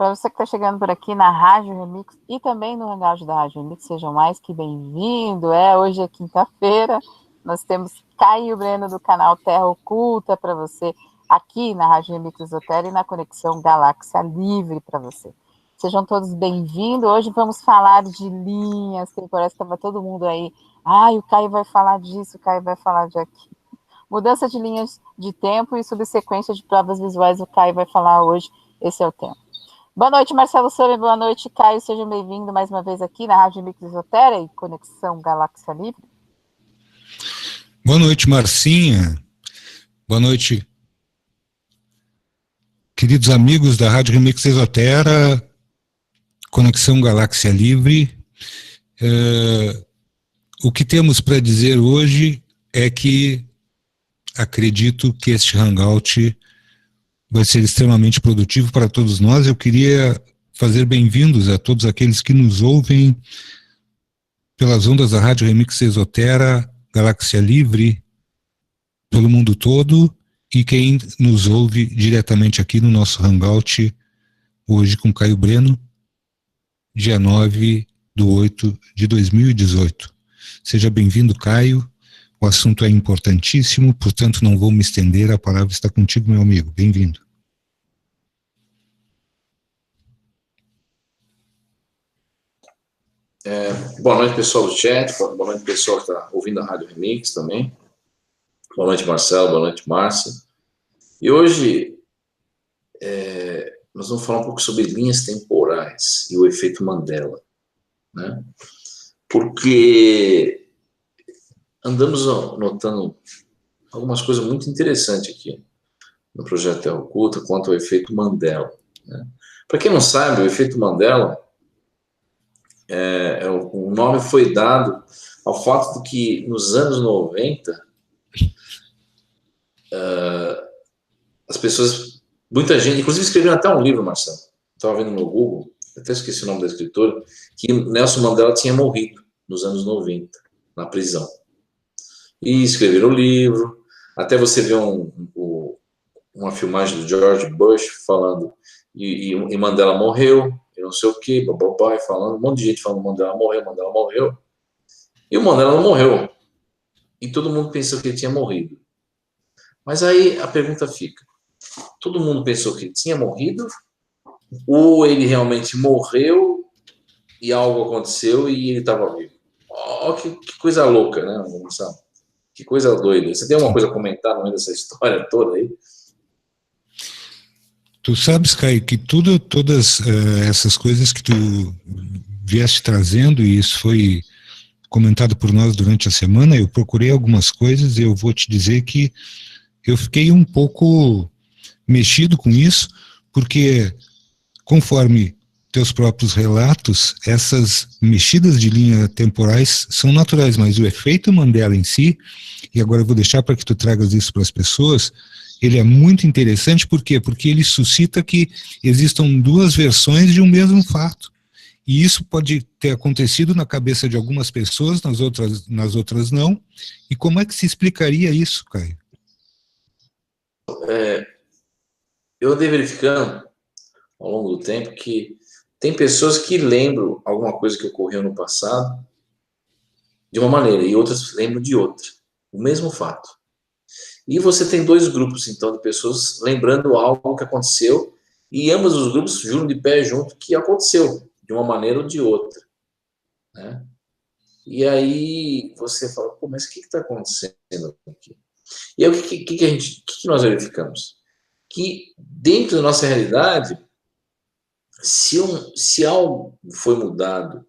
Para você que está chegando por aqui na Rádio Remix e também no Hangout da Rádio Remix, sejam mais que bem-vindos. Hoje é quinta-feira, nós temos Caio Breno do canal Terra Oculta para você aqui na Rádio Remix Esotérica e na Conexão Galáxia Livre para você. Sejam todos bem-vindos. Hoje vamos falar de linhas, que parece que estava todo mundo aí. O Caio vai falar disso, o Caio vai falar de aqui. Mudança de linhas de tempo e subsequência de provas visuais, o Caio vai falar hoje. Esse é o tema. Boa noite, Marcelo Souza. Boa noite, Caio. Sejam bem-vindos mais uma vez aqui na Rádio Mix Esotérica e Conexão Galáxia Livre. Boa noite, Marcinha. Boa noite, queridos amigos da Rádio Remix Esotérica, Conexão Galáxia Livre. O que temos para dizer hoje é que acredito que este hangout vai ser extremamente produtivo para todos nós. Eu queria fazer bem-vindos a todos aqueles que nos ouvem pelas ondas da Rádio Remix Esotérica, Galáxia Livre, pelo mundo todo, e quem nos ouve diretamente aqui no nosso hangout, hoje com Caio Breno, dia 9/8/2018. Seja bem-vindo, Caio. O assunto é importantíssimo, portanto não vou me estender, a palavra está contigo, meu amigo. Bem-vindo. Boa noite, pessoal do chat, boa noite, pessoal que está ouvindo a Rádio Remix também. Boa noite, Marcelo, boa noite, Márcia. E hoje nós vamos falar um pouco sobre linhas temporais e o efeito Mandela, né? Porque andamos notando algumas coisas muito interessantes aqui no projeto Terra Oculta quanto ao efeito Mandela, né? Para quem não sabe, o efeito Mandela, o nome foi dado ao fato de que nos anos 90 as pessoas, muita gente, inclusive escreveram até um livro, Marcelo, estava vendo no Google, até esqueci o nome da escritora, que Nelson Mandela tinha morrido nos anos 90 na prisão. E escreveram o livro, até você vê uma filmagem do George Bush falando, e Mandela morreu, e não sei o que, bababá, falando, um monte de gente falando Mandela morreu, e o Mandela não morreu. E todo mundo pensou que ele tinha morrido. Mas aí a pergunta fica, todo mundo pensou que ele tinha morrido, ou ele realmente morreu e algo aconteceu e ele estava vivo? Olha que coisa louca, né, Marcelo? Que coisa doida. Você tem alguma coisa a comentar no meio dessa história toda aí? Tu sabes, Caio, que todas essas coisas que tu vieste trazendo, e isso foi comentado por nós durante a semana, eu procurei algumas coisas e eu vou te dizer que eu fiquei um pouco mexido com isso, porque conforme teus próprios relatos, essas mexidas de linha temporais são naturais, mas o efeito Mandela em si, e agora eu vou deixar para que tu tragas isso para as pessoas, ele é muito interessante, por quê? Porque ele suscita que existam duas versões de um mesmo fato. E isso pode ter acontecido na cabeça de algumas pessoas, nas outras não. E como é que se explicaria isso, Caio? Eu andei verificando ao longo do tempo que tem pessoas que lembram alguma coisa que ocorreu no passado de uma maneira e outras lembram de outra, o mesmo fato. E você tem dois grupos, então, de pessoas lembrando algo que aconteceu e ambos os grupos juram de pé junto que aconteceu, de uma maneira ou de outra, né? E aí você fala, pô, mas o que está acontecendo aqui? E aí o que nós verificamos? Que dentro da nossa realidade, se algo foi mudado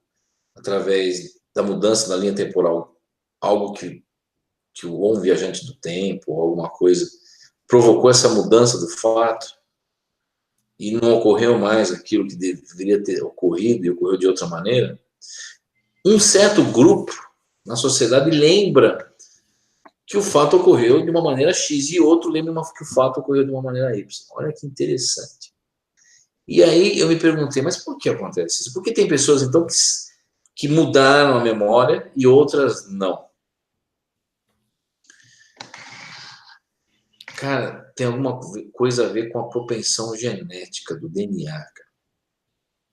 através da mudança da linha temporal, algo que ou um viajante do tempo, ou alguma coisa, provocou essa mudança do fato, e não ocorreu mais aquilo que deveria ter ocorrido, e ocorreu de outra maneira, um certo grupo na sociedade lembra que o fato ocorreu de uma maneira X, e outro lembra que o fato ocorreu de uma maneira Y. Olha que interessante. E aí eu me perguntei, mas por que acontece isso? Por que tem pessoas, então, que mudaram a memória e outras não? Cara, tem alguma coisa a ver com a propensão genética do DNA, cara.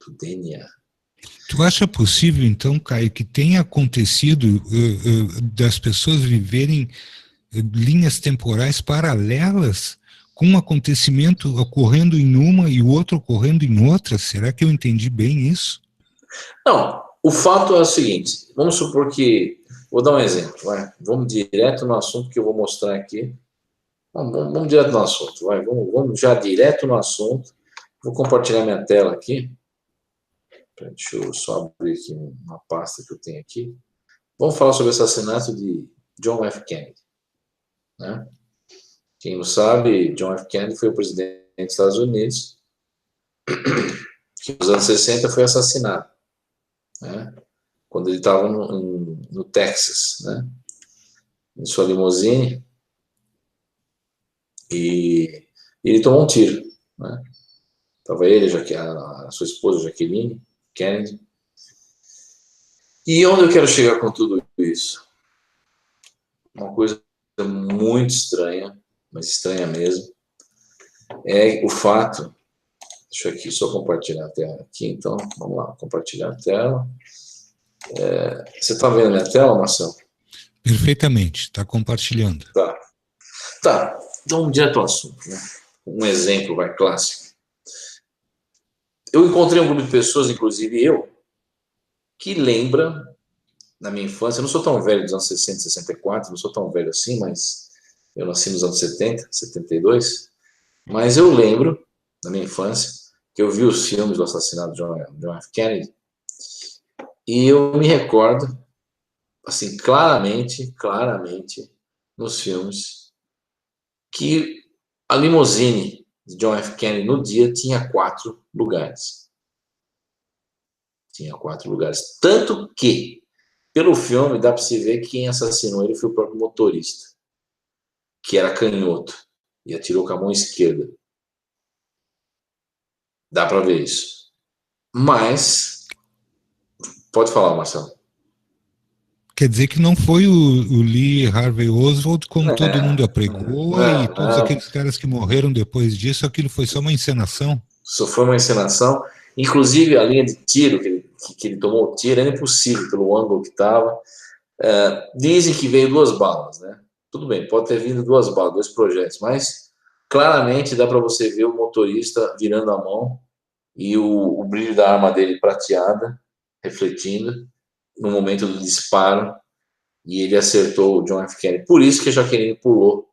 do DNA. Tu acha possível, então, Caio, que tenha acontecido das pessoas viverem linhas temporais paralelas, com um acontecimento ocorrendo em uma e o outro ocorrendo em outra? Será que eu entendi bem isso? Não, o fato é o seguinte, vamos supor que, vou dar um exemplo, vai, vamos direto no assunto que eu vou mostrar aqui. Vamos direto no assunto, vai, vamos já direto no assunto. Vou compartilhar minha tela aqui. Deixa eu só abrir aqui uma pasta que eu tenho aqui. Vamos falar sobre o assassinato de John F. Kennedy, né? Quem não sabe, John F. Kennedy foi o presidente dos Estados Unidos, que nos anos 60 foi assassinado, né? Quando ele estava no Texas, né? Em sua limusine, e ele tomou um tiro, né? Estava ele, a sua esposa Jacqueline Kennedy. E onde eu quero chegar com tudo isso? Uma coisa muito estranha, mas estranha mesmo, é o fato. Deixa eu aqui só compartilhar a tela aqui, então. Vamos lá, compartilhar a tela. Você está vendo a minha tela, Marcelo? Perfeitamente, está compartilhando. Tá, então vamos direto ao assunto, né? Um exemplo, vai, clássico. Eu encontrei um grupo de pessoas, inclusive eu, que lembra, na minha infância, eu não sou tão velho dos anos 60, 64, não sou tão velho assim, mas eu nasci nos anos 70, 72, mas eu lembro, na minha infância, que eu vi os filmes do assassinato de John F. Kennedy, e eu me recordo, assim, claramente, nos filmes, que a limusine de John F. Kennedy no dia tinha 4 lugares. Tinha 4 lugares. Tanto que, pelo filme, dá para se ver que quem assassinou ele foi o próprio motorista, que era canhoto, e atirou com a mão esquerda. Dá para ver isso. Mas, pode falar, Marcelo. Quer dizer que não foi o Lee Harvey Oswald, como todo mundo apregoa, e todos aqueles caras que morreram depois disso, aquilo foi só uma encenação? Só foi uma encenação. Inclusive, a linha de tiro que ele tomou o tiro era impossível pelo ângulo que estava. Dizem que veio 2 balas, né? Tudo bem, pode ter vindo 2 balas, 2 projéteis, mas claramente dá para você ver o motorista virando a mão e o brilho da arma dele prateada, refletindo, no momento do disparo, e ele acertou o John F. Kennedy. Por isso que a Jaqueline pulou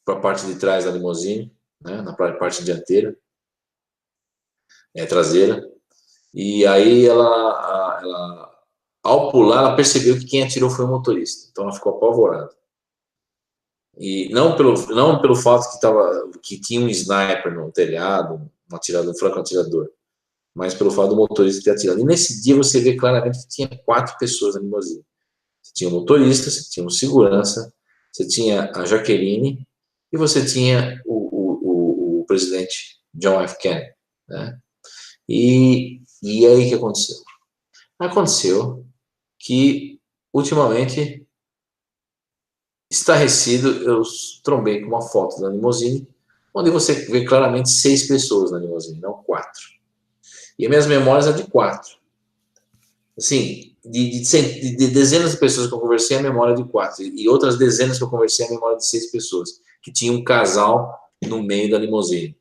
para a parte de trás da limusine, né, na parte dianteira, traseira, e aí ela, ao pular, ela percebeu que quem atirou foi o motorista, então ela ficou apavorada. E não pelo fato que tinha um sniper no telhado, um franco-atirador, mas pelo fato do motorista ter atirado. E nesse dia você vê claramente que tinha 4 pessoas na limusine. Você tinha o motorista, você tinha o segurança, você tinha a Jaqueline e você tinha o presidente John F. Kennedy, né? E aí o que aconteceu? Aconteceu que, ultimamente, estarrecido, eu trombei com uma foto da limusine, onde você vê claramente 6 pessoas na limusine, não 4. E as minhas memórias são de 4. Assim, de dezenas de pessoas que eu conversei, a memória é de 4. E outras dezenas que eu conversei, a memória é de 6 pessoas. Que tinha um casal no meio da limusine.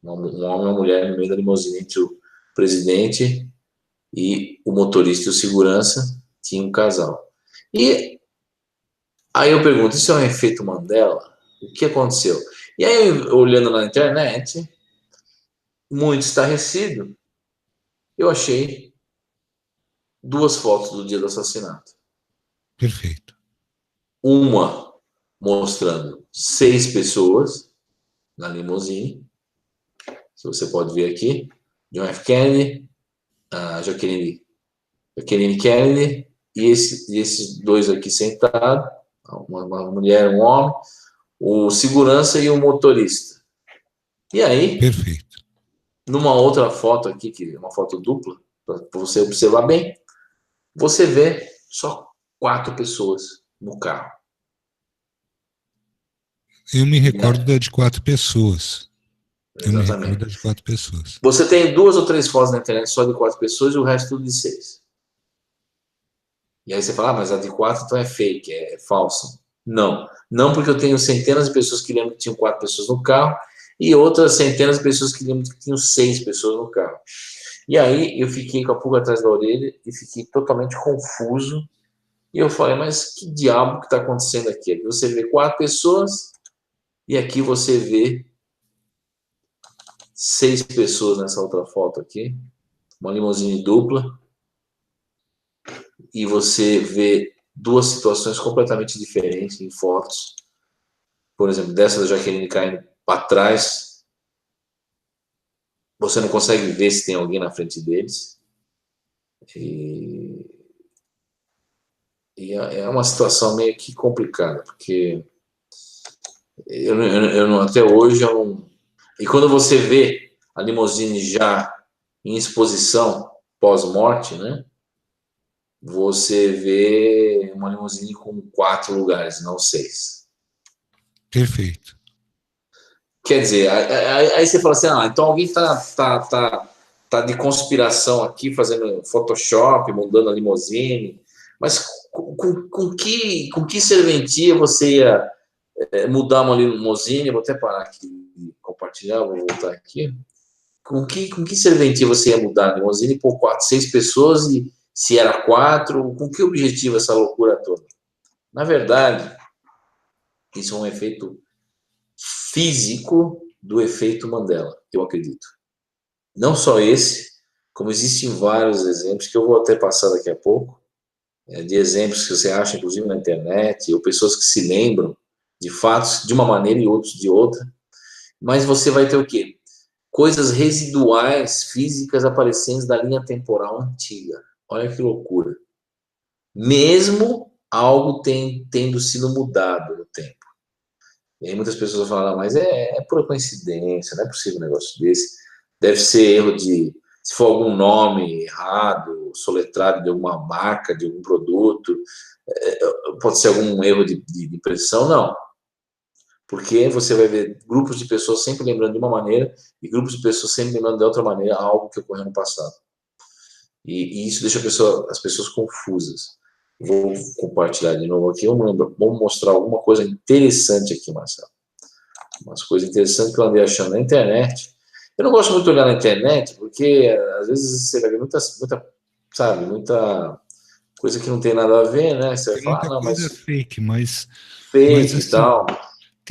Um homem e uma mulher no meio da limusine, entre o presidente e o motorista e o segurança, tinha um casal. E aí eu pergunto, isso é um efeito Mandela? O que aconteceu? E aí, olhando na internet, muito estarrecido, eu achei 2 fotos do dia do assassinato. Perfeito. Uma mostrando 6 pessoas na limusine, se você pode ver aqui, John F. Kennedy, a Jacqueline Kennedy, e esses 2 aqui sentados, uma mulher e um homem, o segurança e o motorista. E aí, perfeito, numa outra foto aqui, que é uma foto dupla, para você observar bem, você vê só 4 pessoas no carro. eu me recordo da de 4 pessoas. Eu me Exatamente. recordo de 4 pessoas. Você tem 2 ou 3 fotos na internet só de 4 pessoas e o resto tudo de 6. E aí você fala, mas a de 4 então é fake, é falsa. Não. Não, porque eu tenho centenas de pessoas que lembram que tinham 4 pessoas no carro e outras centenas de pessoas que lembram que tinham 6 pessoas no carro. E aí eu fiquei com a pulga atrás da orelha e fiquei totalmente confuso. E eu falei, mas que diabo que está acontecendo aqui? Aqui você vê 4 pessoas e aqui você vê 6 pessoas nessa outra foto aqui. Uma limusine dupla. E você vê 2 situações completamente diferentes em fotos. Por exemplo, dessa da Jaqueline caindo para trás. Você não consegue ver se tem alguém na frente deles. E é uma situação meio que complicada, porque até hoje eu não... E quando você vê a limusine já em exposição pós-morte, né? Você vê uma limusine com 4 lugares, não 6. Perfeito. Quer dizer, aí você fala assim, então alguém tá de conspiração aqui, fazendo Photoshop, mudando a limusine, mas com que serventia você ia mudar uma limusine? Vou até parar aqui de compartilhar, vou voltar aqui. Com que serventia você ia mudar a limusine por 4, 6 pessoas e se era 4, com que objetivo essa loucura toda? Na verdade, isso é um efeito físico do efeito Mandela, eu acredito. Não só esse, como existem vários exemplos, que eu vou até passar daqui a pouco, de exemplos que você acha, inclusive, na internet, ou pessoas que se lembram de fatos de uma maneira e outros de outra, mas você vai ter o quê? Coisas residuais físicas aparecendo da linha temporal antiga. Olha que loucura. Mesmo algo tendo sido mudado no tempo. E aí muitas pessoas falam, mas é pura coincidência, não é possível um negócio desse. Deve ser erro se for algum nome errado, soletrado de alguma marca, de algum produto, pode ser algum erro de impressão, não. Porque você vai ver grupos de pessoas sempre lembrando de uma maneira e grupos de pessoas sempre lembrando de outra maneira algo que ocorreu no passado. E isso deixa as pessoas confusas. Vou compartilhar de novo aqui. Vamos mostrar alguma coisa interessante aqui, Marcelo. Umas coisas interessantes que eu andei achando na internet. Eu não gosto muito de olhar na internet, porque às vezes você vai ver muita coisa que não tem nada a ver, né? Você vai Tem falar, muita não, coisa mas fake, mas fake e assim, tal.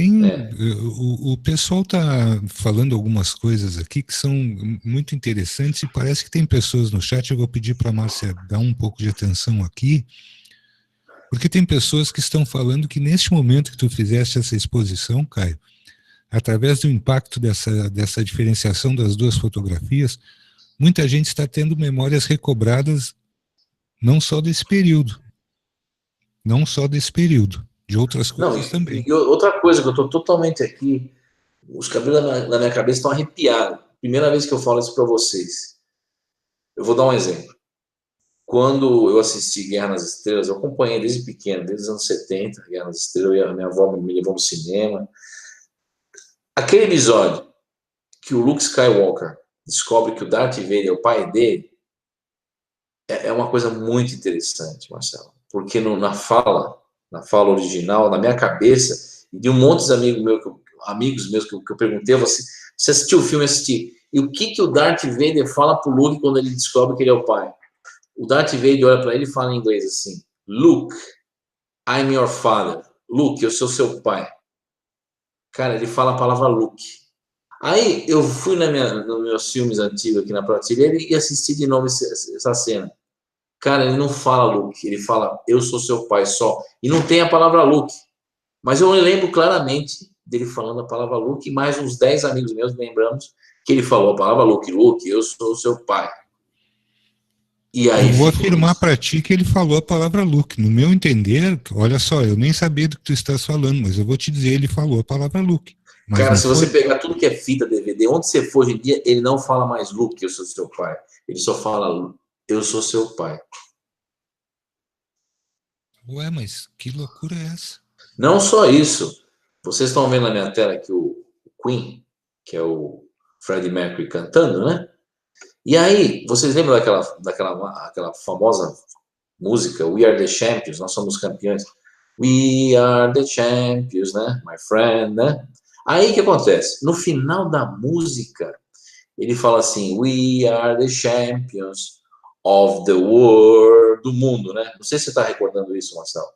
o pessoal está falando algumas coisas aqui que são muito interessantes e parece que tem pessoas no chat. Eu vou pedir para a Márcia dar um pouco de atenção aqui, porque tem pessoas que estão falando que neste momento que tu fizeste essa exposição, Caio, através do impacto dessa diferenciação das 2 fotografias, muita gente está tendo memórias recobradas não só desse período, de outras Não, coisas também. e outra coisa que eu estou totalmente aqui, os cabelos na minha cabeça estão arrepiados. Primeira vez que eu falo isso para vocês. Eu vou dar um exemplo. Quando eu assisti Guerra nas Estrelas, eu acompanhei desde pequeno, desde os anos 70, Guerra nas Estrelas, a minha avó me levou no cinema. Aquele episódio que o Luke Skywalker descobre que o Darth Vader é o pai dele, é uma coisa muito interessante, Marcelo. Porque na fala original, na minha cabeça, e de um monte de amigos meus que eu perguntei, você assistiu o filme? Assisti. E o que o Darth Vader fala pro Luke quando ele descobre que ele é o pai? O Darth Vader olha para ele e fala em inglês assim: Luke, I'm your father. Luke, eu sou seu pai. Cara, ele fala a palavra Luke. Aí eu fui nos meus filmes antigos aqui na prateleira e assisti de novo essa cena. Cara, ele não fala Luke, ele fala eu sou seu pai só. E não tem a palavra Luke. Mas eu lembro claramente dele falando a palavra Luke e mais uns 10 amigos meus lembramos que ele falou a palavra Luke. Luke, eu sou seu pai. E aí eu vou afirmar para ti que ele falou a palavra Luke. No meu entender, olha só, eu nem sabia do que tu estás falando, mas eu vou te dizer, ele falou a palavra Luke. Mas cara, se foi. você pegar tudo que é fita, DVD, onde você for hoje em dia, ele não fala mais Luke, eu sou seu pai. Ele só fala, eu sou seu pai. Ué, mas que loucura é essa? Não só isso. Vocês estão vendo na minha tela aqui o Queen, que é o Freddie Mercury cantando, né? E aí, vocês lembram daquela famosa música We Are the Champions, nós somos campeões. We are the champions, né? My friend, né? Aí o que acontece? No final da música, ele fala assim, We are the champions of the world, do mundo, né? Não sei se você está recordando isso, Marcelo.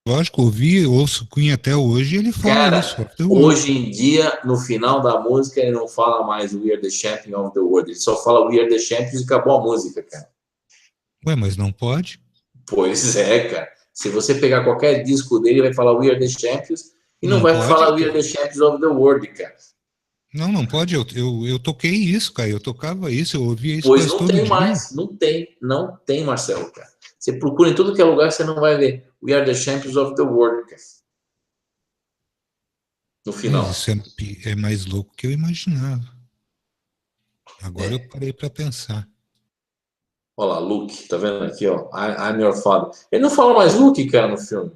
Lógico, ouço Queen até hoje e ele fala isso. Cara, hoje em dia, no final da música, ele não fala mais We are the champion of the world, ele só fala We are the champions e acabou a música, cara. Ué, mas não pode? Pois é, cara. Se você pegar qualquer disco dele, vai falar We are the champions e não vai pode, falar We are the champions of the world, cara. Não pode. Eu toquei isso, cara. Eu tocava isso, eu ouvia isso Pois quase não todo tem dia. mais. Não tem, Marcelo, cara. Você procura em tudo que é lugar, você não vai ver. We are the champions of the world, cara. No final. Mas isso é mais louco que eu imaginava. Agora eu parei para pensar. Olha lá, Luke, tá vendo aqui, ó? I'm your father. Ele não fala mais Luke, cara, no filme.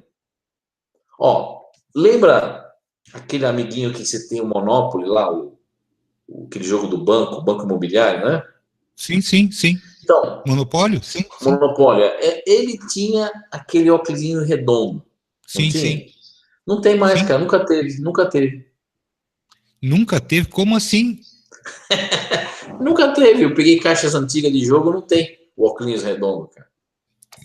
Ó, lembra aquele amiguinho que você tem o Monopoly lá, aquele jogo do banco, o banco imobiliário, né? Sim. Então, Monopólio? Sim. Monopólio, ele tinha aquele óculos redondo. Não tinha? Sim. Não tem mais, cara, nunca teve. Nunca teve? Como assim? Nunca teve. Eu peguei caixas antigas de jogo, não tem o óculos redondo, cara.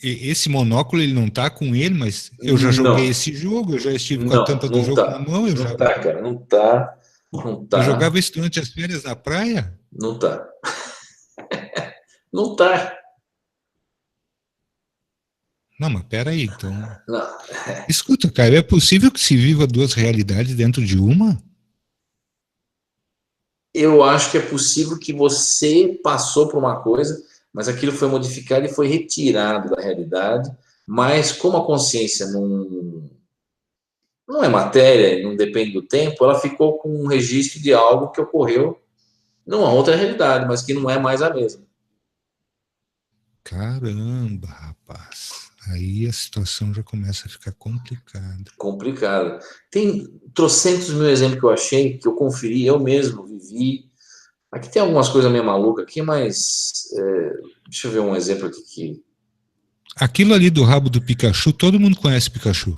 Esse monóculo, ele não tá com ele, mas eu já joguei esse jogo, eu já estive com a tampa do jogo na mão. Não tá, cara, não tá. Eu jogava isso durante as férias na praia? Não tá. Não tá. Não, mas peraí, então... Não. Escuta, cara, é possível que se viva duas realidades dentro de uma? Eu acho que é possível que você passou por uma coisa, mas aquilo foi modificado e foi retirado da realidade. Mas como a consciência não é matéria, não depende do tempo, ela ficou com um registro de algo que ocorreu numa outra realidade, mas que não é mais a mesma. Caramba, rapaz. Aí a situação já começa a ficar complicada. Complicado. Tem trocentos mil exemplos que eu achei, que eu conferi, eu mesmo vivi. Aqui tem algumas coisas meio malucas aqui, mas deixa eu ver um exemplo aqui que... Aquilo ali do rabo do Pikachu, todo mundo conhece Pikachu.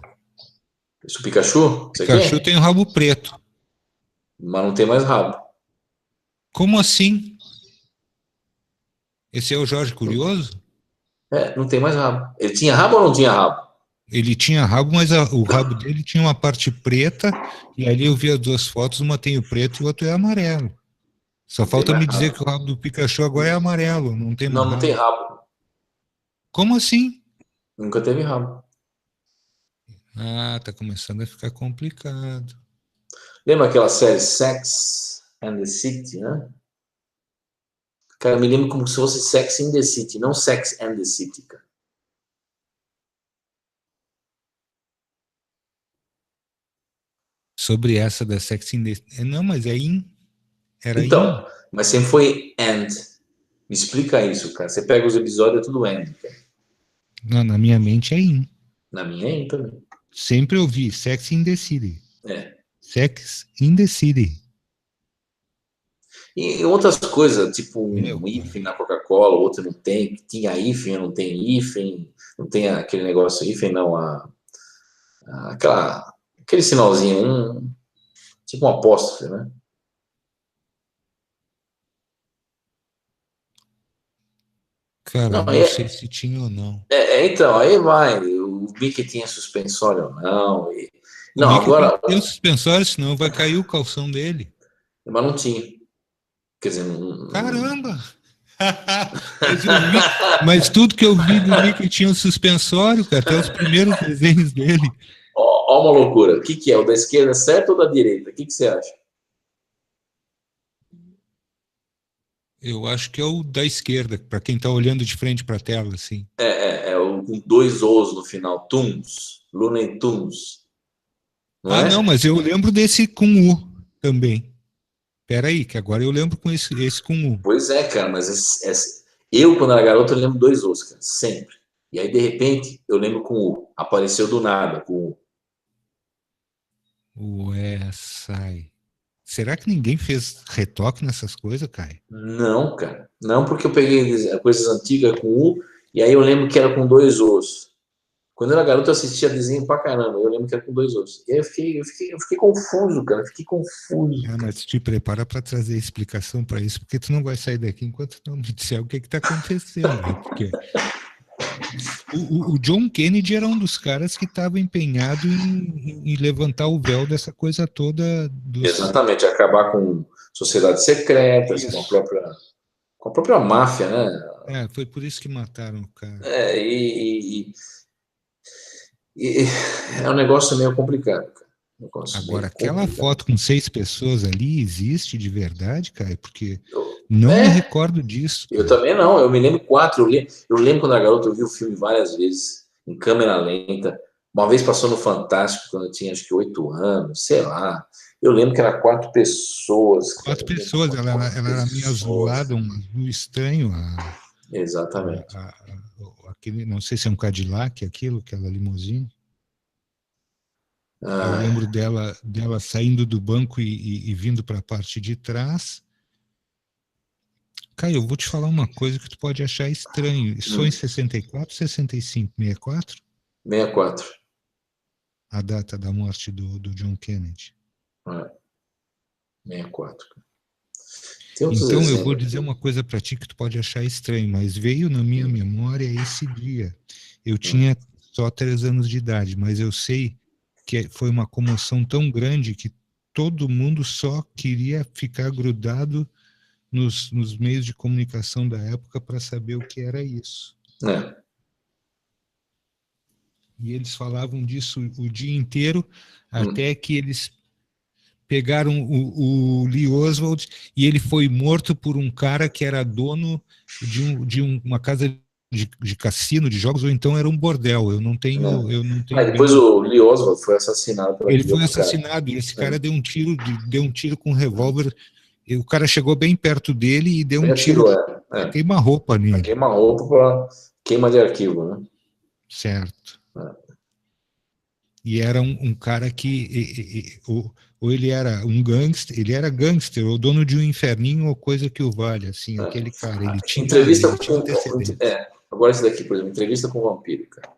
Isso, Pikachu? Pikachu tem o rabo preto. Mas não tem mais rabo. Como assim? Esse é o Jorge Curioso? Não tem mais rabo. Ele tinha rabo ou não tinha rabo? Ele tinha rabo, mas o rabo dele tinha uma parte preta, e ali eu vi as duas fotos, uma tem o preto e o outro é amarelo. Só falta me dizer que o rabo do Pikachu agora é amarelo, não tem mais rabo. Não tem rabo. Como assim? Nunca teve rabo. Ah, tá começando a ficar complicado. Lembra aquela série Sex and the City, né? Cara, eu me lembro como se fosse Sex in the City, não Sex and the City, cara. Sobre essa da Sex in the... Não, mas é in. Era então, in. mas sempre foi and. Me explica isso, cara. Você pega os episódios, é tudo and, cara. Não, na minha mente é in. Na minha é in também. Sempre ouvi Sex in the City. É. Sex in the City. E outras coisas, tipo um hífen na Coca-Cola, o outro não tem. Tinha hífen, não tem hífen. Não tem aquele negócio hífen, não. Aquele sinalzinho, tipo um apóstrofe, né? Cara, não sei se tinha ou não. Então, aí vai. O Mickey tinha suspensório ou não. Não, agora. Tem suspensório, senão vai cair o calção dele. Mas não tinha. Quer dizer, não. Caramba! Mas tudo que eu vi do Mickey tinha um suspensório, cara, até os primeiros desenhos dele. Ó, uma loucura. O que é? O da esquerda certo ou da direita? O que você acha? Eu acho que é o da esquerda, para quem está olhando de frente para a tela, assim. É o com dois O's no final. Tunes. Looney Tunes. Não, mas eu lembro desse com U também. Peraí, que agora eu lembro com esse com U. Pois é, cara, mas eu, quando era garoto, eu lembro dois O's, cara, sempre. E aí, de repente, eu lembro com U. Apareceu do nada com U. Ué, sai. Será que ninguém fez retoque nessas coisas, Caio? Não, cara. Não, porque eu peguei coisas antigas com U, e aí eu lembro que era com 2 Os. Quando eu era garoto, eu assistia desenho pra caramba. Eu lembro que era com 2 Os. E aí eu fiquei confuso, cara. Eu fiquei confuso. Mas te prepara para trazer explicação para isso, porque tu não vai sair daqui enquanto tu não me disser o que está acontecendo. Né? Porque o John Kennedy era um dos caras que estava empenhado em levantar o véu dessa coisa toda. Exatamente, acabar com sociedades secretas, com a própria máfia, né? Foi por isso que mataram o cara. E é um negócio meio complicado, cara. Agora, aquela foto com 6 pessoas ali existe de verdade, cara? Porque não me recordo disso. Eu também não, eu me lembro 4. Eu lembro quando era garoto, eu vi o filme várias vezes, em câmera lenta. Uma vez passou no Fantástico, quando eu tinha acho que 8 anos, sei lá. Eu lembro que era 4 pessoas. 4 pessoas, ela era meio azulada, um azul estranho. Exatamente. Aquele, não sei se é um Cadillac, aquela limusine. Eu Ah, lembro dela saindo do banco e vindo para a parte de trás. Caio, eu vou te falar uma coisa que tu pode achar estranho. Só em 64, 65, 64? 64. A data da morte do John Kennedy. 64. Então eu vou dizer uma coisa para ti que tu pode achar estranho, mas veio na minha memória esse dia. Eu tinha só 3 anos de idade, mas eu sei que foi uma comoção tão grande que todo mundo só queria ficar grudado nos meios de comunicação da época para saber o que era isso. E eles falavam disso o dia inteiro, até que eles pegaram o Lee Oswald e ele foi morto por um cara que era dono de uma casa de cassino, de jogos, ou então era um bordel. Eu não tenho depois o Lee Oswald foi assassinado. Ele foi assassinado, e esse cara deu um tiro com um revólver. E o cara chegou bem perto dele e deu um tiro queima-roupa nele. Queima-roupa para queima de arquivo, né? Certo. E era um cara que ou ele era um gangster, ou dono de um inferninho ou coisa que o vale, assim, aquele cara, ele tinha agora esse daqui, por exemplo, entrevista com um vampiro, cara.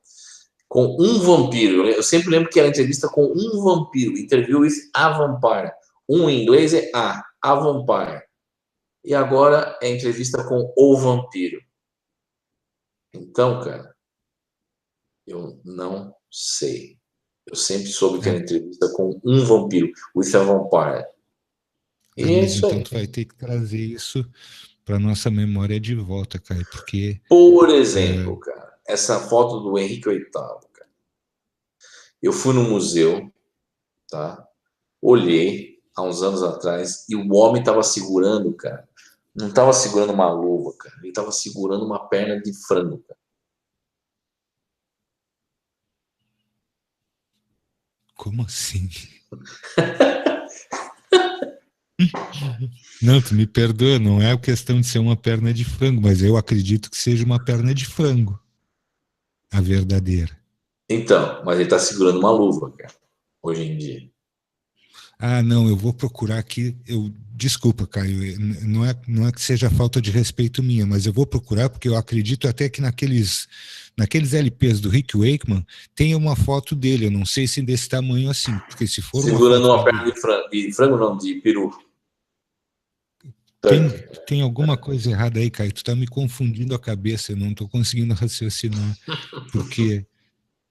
Com um vampiro, eu sempre lembro que era entrevista com um vampiro, interview with a vampire. Em inglês é a vampire. E agora é entrevista com o vampiro. Então, cara, eu não sei. Eu sempre soube que era entrevista com um vampiro, with a vampire. E mas então tu vai ter que trazer isso para nossa memória de volta, cara, porque... Por exemplo, cara, essa foto do Henrique VIII, cara. Eu fui no museu, tá? Olhei há uns anos atrás e o homem tava segurando, cara. Não tava segurando uma luva, cara. Ele tava segurando uma perna de frango, cara. Como assim? Não, tu me perdoa, não é a questão de ser uma perna de frango, mas eu acredito que seja uma perna de frango, a verdadeira. Então, mas ele tá segurando uma luva, cara, hoje em dia. Ah, não, eu vou procurar aqui, desculpa, Caio, não é que seja falta de respeito minha, mas eu vou procurar porque eu acredito até que naqueles LPs do Rick Wakeman tem uma foto dele, eu não sei se desse tamanho assim, porque se for segurando uma perna de frango não, de peru. Tem alguma coisa errada aí, Caio, tu tá me confundindo a cabeça, eu não tô conseguindo raciocinar, porque,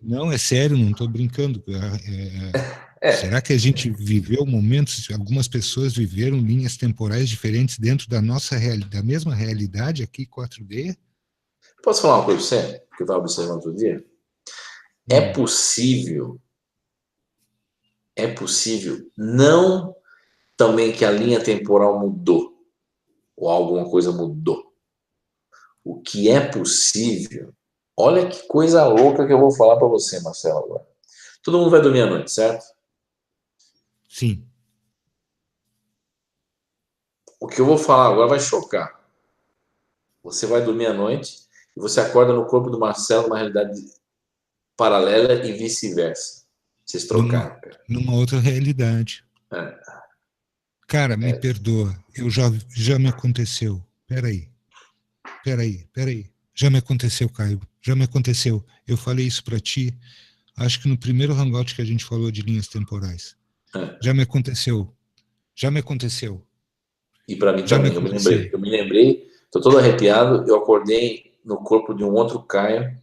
não, é sério, não tô brincando, será que a gente viveu momentos, algumas pessoas viveram linhas temporais diferentes dentro da nossa realidade, da mesma realidade aqui, 4D? Posso falar uma coisa pra você, que eu estava observando outro dia? É possível não também que a linha temporal mudou, ou alguma coisa mudou. O que é possível, olha que coisa louca que eu vou falar para você, Marcelo, agora. Todo mundo vai dormir à noite, certo? Sim. O que eu vou falar agora vai chocar. Você vai dormir à noite e você acorda no corpo do Marcelo numa realidade paralela e vice-versa. Vocês trocaram, cara. Numa outra realidade. Cara, me perdoa, já me aconteceu. Peraí. Já me aconteceu, Caio. Já me aconteceu. Eu falei isso para ti, acho que no primeiro hangout que a gente falou de linhas temporais. É. Já me aconteceu. Já me aconteceu. E para mim Já me também, aconteceu. eu me lembrei, tô todo arrepiado, eu acordei no corpo de um outro Caio,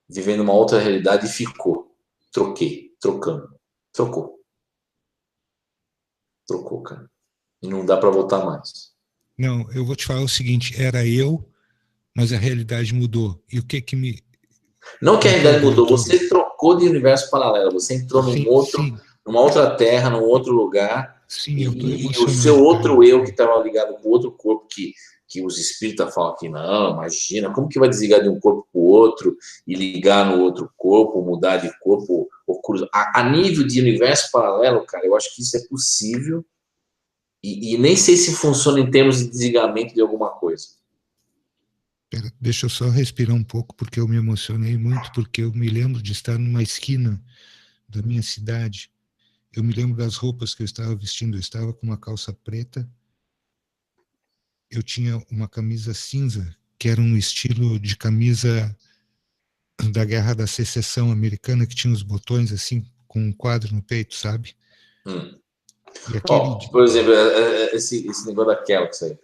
vivendo uma outra realidade e ficou. Trocou, cara. E não dá para voltar mais. Não, eu vou te falar o seguinte, era eu, mas a realidade mudou. E o que que Não que a me realidade perdoa, mudou, tô... você trocou de universo paralelo, você entrou Sim, sim, numa outra terra, num outro lugar, sim, eu tô e o seu emocionado, Caio. outro eu que estava ligado com outro corpo que os espíritas falam que não, imagina, como que vai desligar de um corpo para o outro e ligar no outro corpo, mudar de corpo, ou cruzar? A nível de universo paralelo, cara, eu acho que isso é possível e nem sei se funciona em termos de desligamento de alguma coisa. Pera, deixa eu só respirar um pouco, porque eu me emocionei muito, porque eu me lembro de estar numa esquina da minha cidade. Eu me lembro das roupas que eu estava vestindo. Eu estava com uma calça preta, eu tinha uma camisa cinza, que era um estilo de camisa da Guerra da Secessão Americana, que tinha os botões assim, com um quadro no peito, sabe? Hum. E aquele Ó, por dia... exemplo, esse negócio da Kellogg's aí.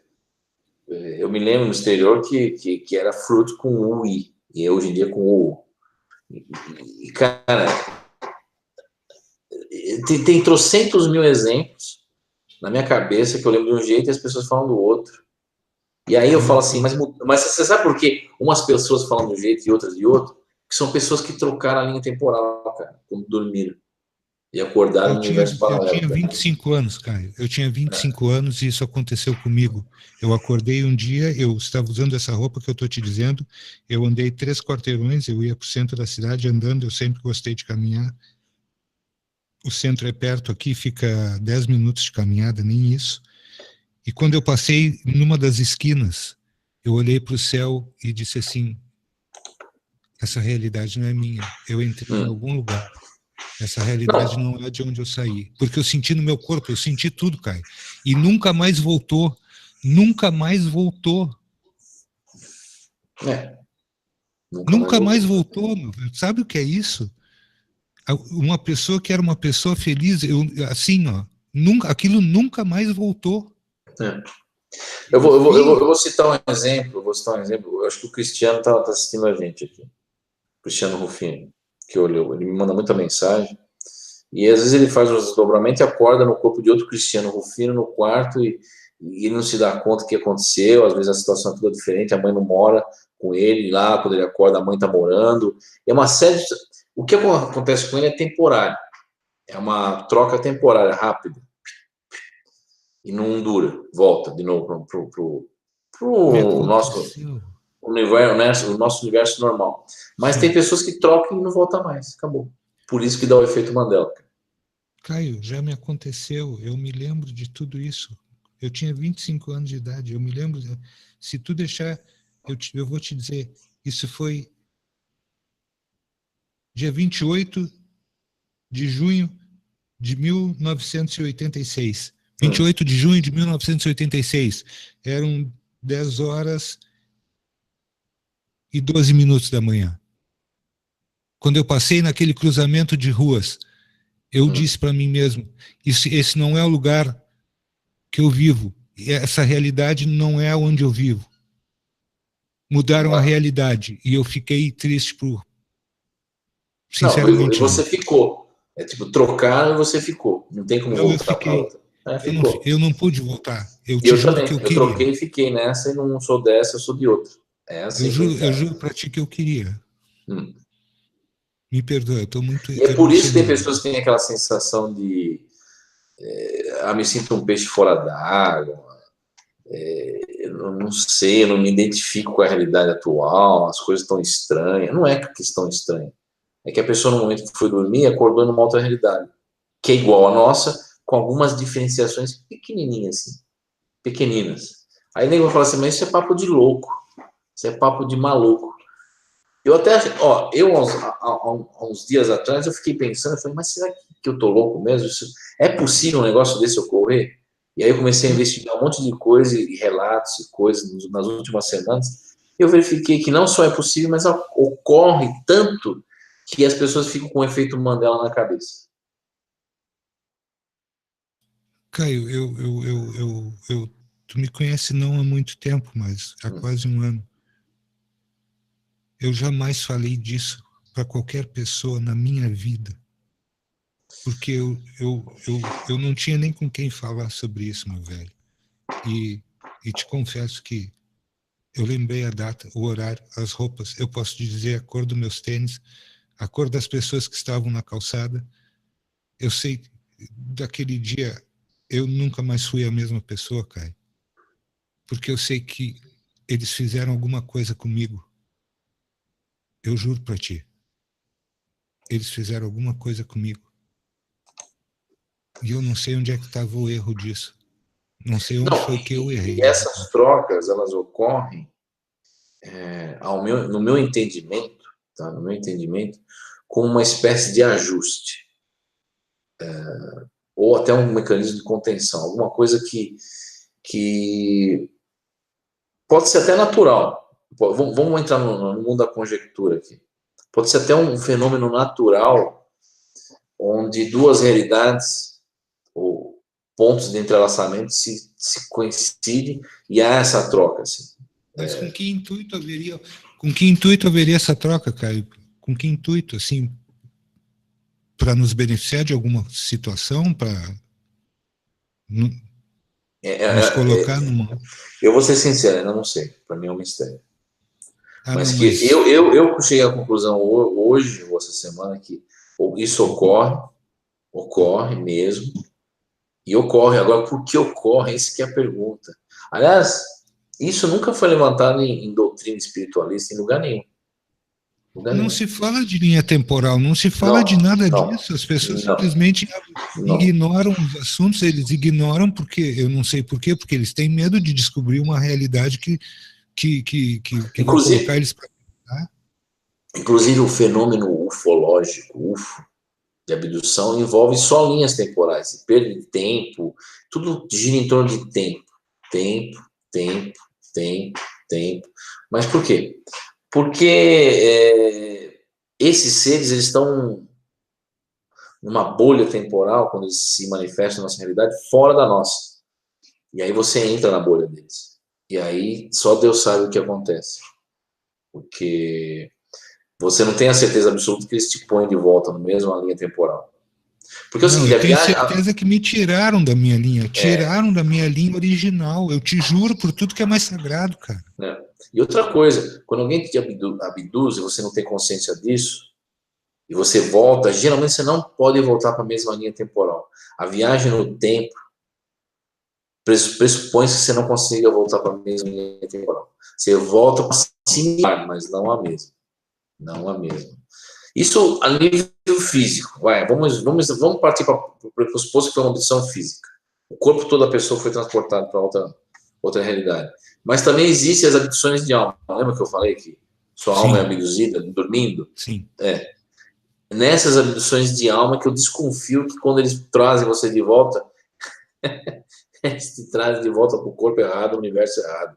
Eu me lembro no exterior que era fruto com UI, e hoje em dia com U. E, cara, tem trocentos mil exemplos na minha cabeça que eu lembro de um jeito e as pessoas falam do outro. E aí eu falo assim, mas você sabe por que umas pessoas falam de um jeito e outras de outro? Que são pessoas que trocaram a linha temporal, cara, quando dormiram. E acordaram no universo Eu paralelo, tinha cara. 25 anos, Caio. Eu tinha 25 anos e isso aconteceu comigo. Eu acordei um dia, eu estava usando essa roupa que eu estou te dizendo, eu andei 3 quarteirões, eu ia para o centro da cidade andando, eu sempre gostei de caminhar. O centro é perto aqui, fica 10 minutos de caminhada, nem isso. E quando eu passei numa das esquinas, eu olhei para o céu e disse assim, essa realidade não é minha. Eu entrei em algum lugar. Essa realidade Não, não é de onde eu saí. Porque eu senti no meu corpo, eu senti tudo, Caio. E nunca mais voltou. Nunca mais voltou. é, nunca mais Nunca mais voltou. voltou. Meu. Sabe o que é isso? Uma pessoa que era uma pessoa feliz, assim, ó, aquilo nunca mais voltou. É. Eu Eu vi. vou citar um exemplo, eu acho que o Cristiano está assistindo a gente aqui. Cristiano Rufino, que olhou, ele me manda muita mensagem, e às vezes ele faz um desdobramento e acorda no corpo de outro Cristiano Rufino no quarto e ele não se dá conta do que aconteceu, às vezes a situação é toda diferente, a mãe não mora com ele lá, quando ele acorda a mãe está morando, é uma série de... O que acontece com ele é temporário, é uma troca temporária, rápida, e não dura, volta de novo Me pro nosso aconteceu. universo, o nosso universo normal. Mas tem Sim. pessoas que trocam e não volta mais. Acabou. Por isso que dá o efeito Mandela. Caio, já me aconteceu. Eu me lembro de tudo isso. Eu tinha 25 anos de idade. Eu me lembro. Se tu deixar, eu vou te dizer. Isso foi dia 28 de junho de 1986. 28 de junho de 1986. Eram 10 horas e 12 minutos da manhã. Quando eu passei naquele cruzamento de ruas, eu disse para mim mesmo: esse não é o lugar que eu vivo. Essa realidade não é onde eu vivo. Mudaram a realidade e eu fiquei triste por, Não, e sinceramente você mesmo. ficou. É tipo, trocaram e você ficou. Não tem como Não, eu voltar para fiquei. outra. É, ficou. Eu não pude voltar. Eu E te eu juro também. que eu Eu queria. troquei e fiquei nessa e não sou dessa, eu sou de outra. É assim que a gente Eu tá. juro para ti que eu queria. Hum. Me perdoa, eu estou muito E é por isso que tem emocionado. pessoas que têm aquela sensação de me sinto um peixe fora d'água, eu não sei, eu não me identifico com a realidade atual, as coisas estão estranhas. Não é que estão estranhas, é que a pessoa no momento que foi dormir acordou numa outra realidade, que é igual à nossa, com algumas diferenciações pequenininhas, assim, pequeninas. Aí nem vou falar assim, mas isso é papo de louco, isso é papo de maluco. Eu até, ó, há uns dias atrás eu fiquei pensando, eu falei, mas será que eu tô louco mesmo? É possível um negócio desse ocorrer? E aí eu comecei a investigar um monte de coisa, e relatos e coisas nas últimas semanas. Eu verifiquei que não só é possível, mas ocorre tanto que as pessoas ficam com o efeito Mandela na cabeça. Caio, tu me conhece não há muito tempo, mas há quase um ano. Eu jamais falei disso para qualquer pessoa na minha vida, porque eu não tinha nem com quem falar sobre isso, meu velho. E te confesso que eu lembrei a data, o horário, as roupas, eu posso te dizer a cor dos meus tênis, a cor das pessoas que estavam na calçada. Eu sei, daquele dia, eu nunca mais fui a mesma pessoa, Caio. Porque eu sei que eles fizeram alguma coisa comigo. Eu juro para ti. Eles fizeram alguma coisa comigo. E eu não sei onde é que estava o erro disso. Não sei onde foi que eu errei. E essas trocas, elas ocorrem, no meu entendimento, tá? No meu entendimento, com uma espécie de ajuste. Ou até um mecanismo de contenção. Alguma coisa que pode ser até natural. Vamos entrar no mundo da conjectura aqui. Pode ser até um fenômeno natural, onde duas realidades ou pontos de entrelaçamento se coincidem e há essa troca. Assim. Mas com que intuito haveria essa troca, Caio? Com que intuito, assim, para nos beneficiar de alguma situação, para nos colocar numa... Eu vou ser sincero, ainda não sei. Para mim é um mistério. Mas não, que eu cheguei à conclusão hoje, ou essa semana, que isso ocorre mesmo, e ocorre. Agora, por que ocorre? Essa que é a pergunta. Aliás, isso nunca foi levantado em doutrina espiritualista em lugar nenhum. Não se fala de linha temporal, não se fala de nada disso. As pessoas simplesmente ignoram os assuntos, eles ignoram porque, eu não sei por quê, porque eles têm medo de descobrir uma realidade que vai colocar eles para... Inclusive, o fenômeno ufológico, UFO, de abdução, envolve só linhas temporais, perda de tempo, tudo gira em torno de tempo. Mas por quê? Porque esses seres, eles estão numa bolha temporal, quando eles se manifestam na nossa realidade, fora da nossa. E aí você entra na bolha deles. E aí só Deus sabe o que acontece. Porque você não tem a certeza absoluta que eles te põem de volta na mesma linha temporal. Porque não, eu tenho certeza que me tiraram da minha linha. Tiraram da minha linha original. Eu te juro por tudo que é mais sagrado, cara. E outra coisa, quando alguém te abduz e você não tem consciência disso, e você volta, geralmente você não pode voltar para a mesma linha temporal. A viagem no tempo pressupõe que você não consiga voltar para a mesma linha temporal. Você volta para similar, mas não a mesma. Não a mesma. Isso a nível físico. Vamos partir para o pressuposto que foi uma abdução física. O corpo toda a pessoa foi transportado para outra realidade. Mas também existem as abduções de alma. Lembra que eu falei que sua alma é abduzida dormindo? Sim. Nessas abduções de alma que eu desconfio que quando eles trazem você de volta, eles te trazem de volta para o corpo errado, o universo errado.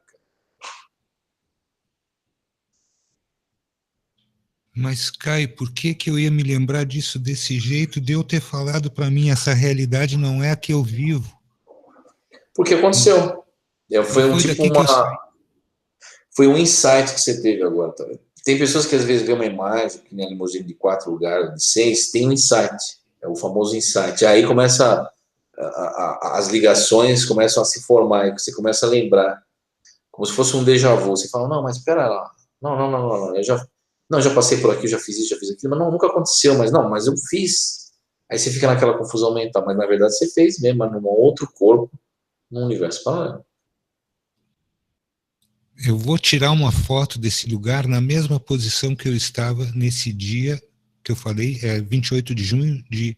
Mas, Caio, por que eu ia me lembrar disso desse jeito, de eu ter falado para mim, essa realidade não é a que eu vivo? Porque aconteceu. Foi um insight que você teve agora. Tá? Tem pessoas que às vezes vê uma imagem, que nem a limusine de 4 lugares, de 6, tem um insight. É o famoso insight. Aí começa as ligações começam a se formar, e você começa a lembrar. Como se fosse um déjà vu. Você fala, não, mas espera lá. Não, eu já passei por aqui, já fiz isso, já fiz aquilo, mas não, nunca aconteceu, mas eu fiz. Aí você fica naquela confusão mental, mas na verdade você fez mesmo, mas num outro corpo, num universo paralelo. Eu vou tirar uma foto desse lugar na mesma posição que eu estava nesse dia que eu falei, 28 de junho de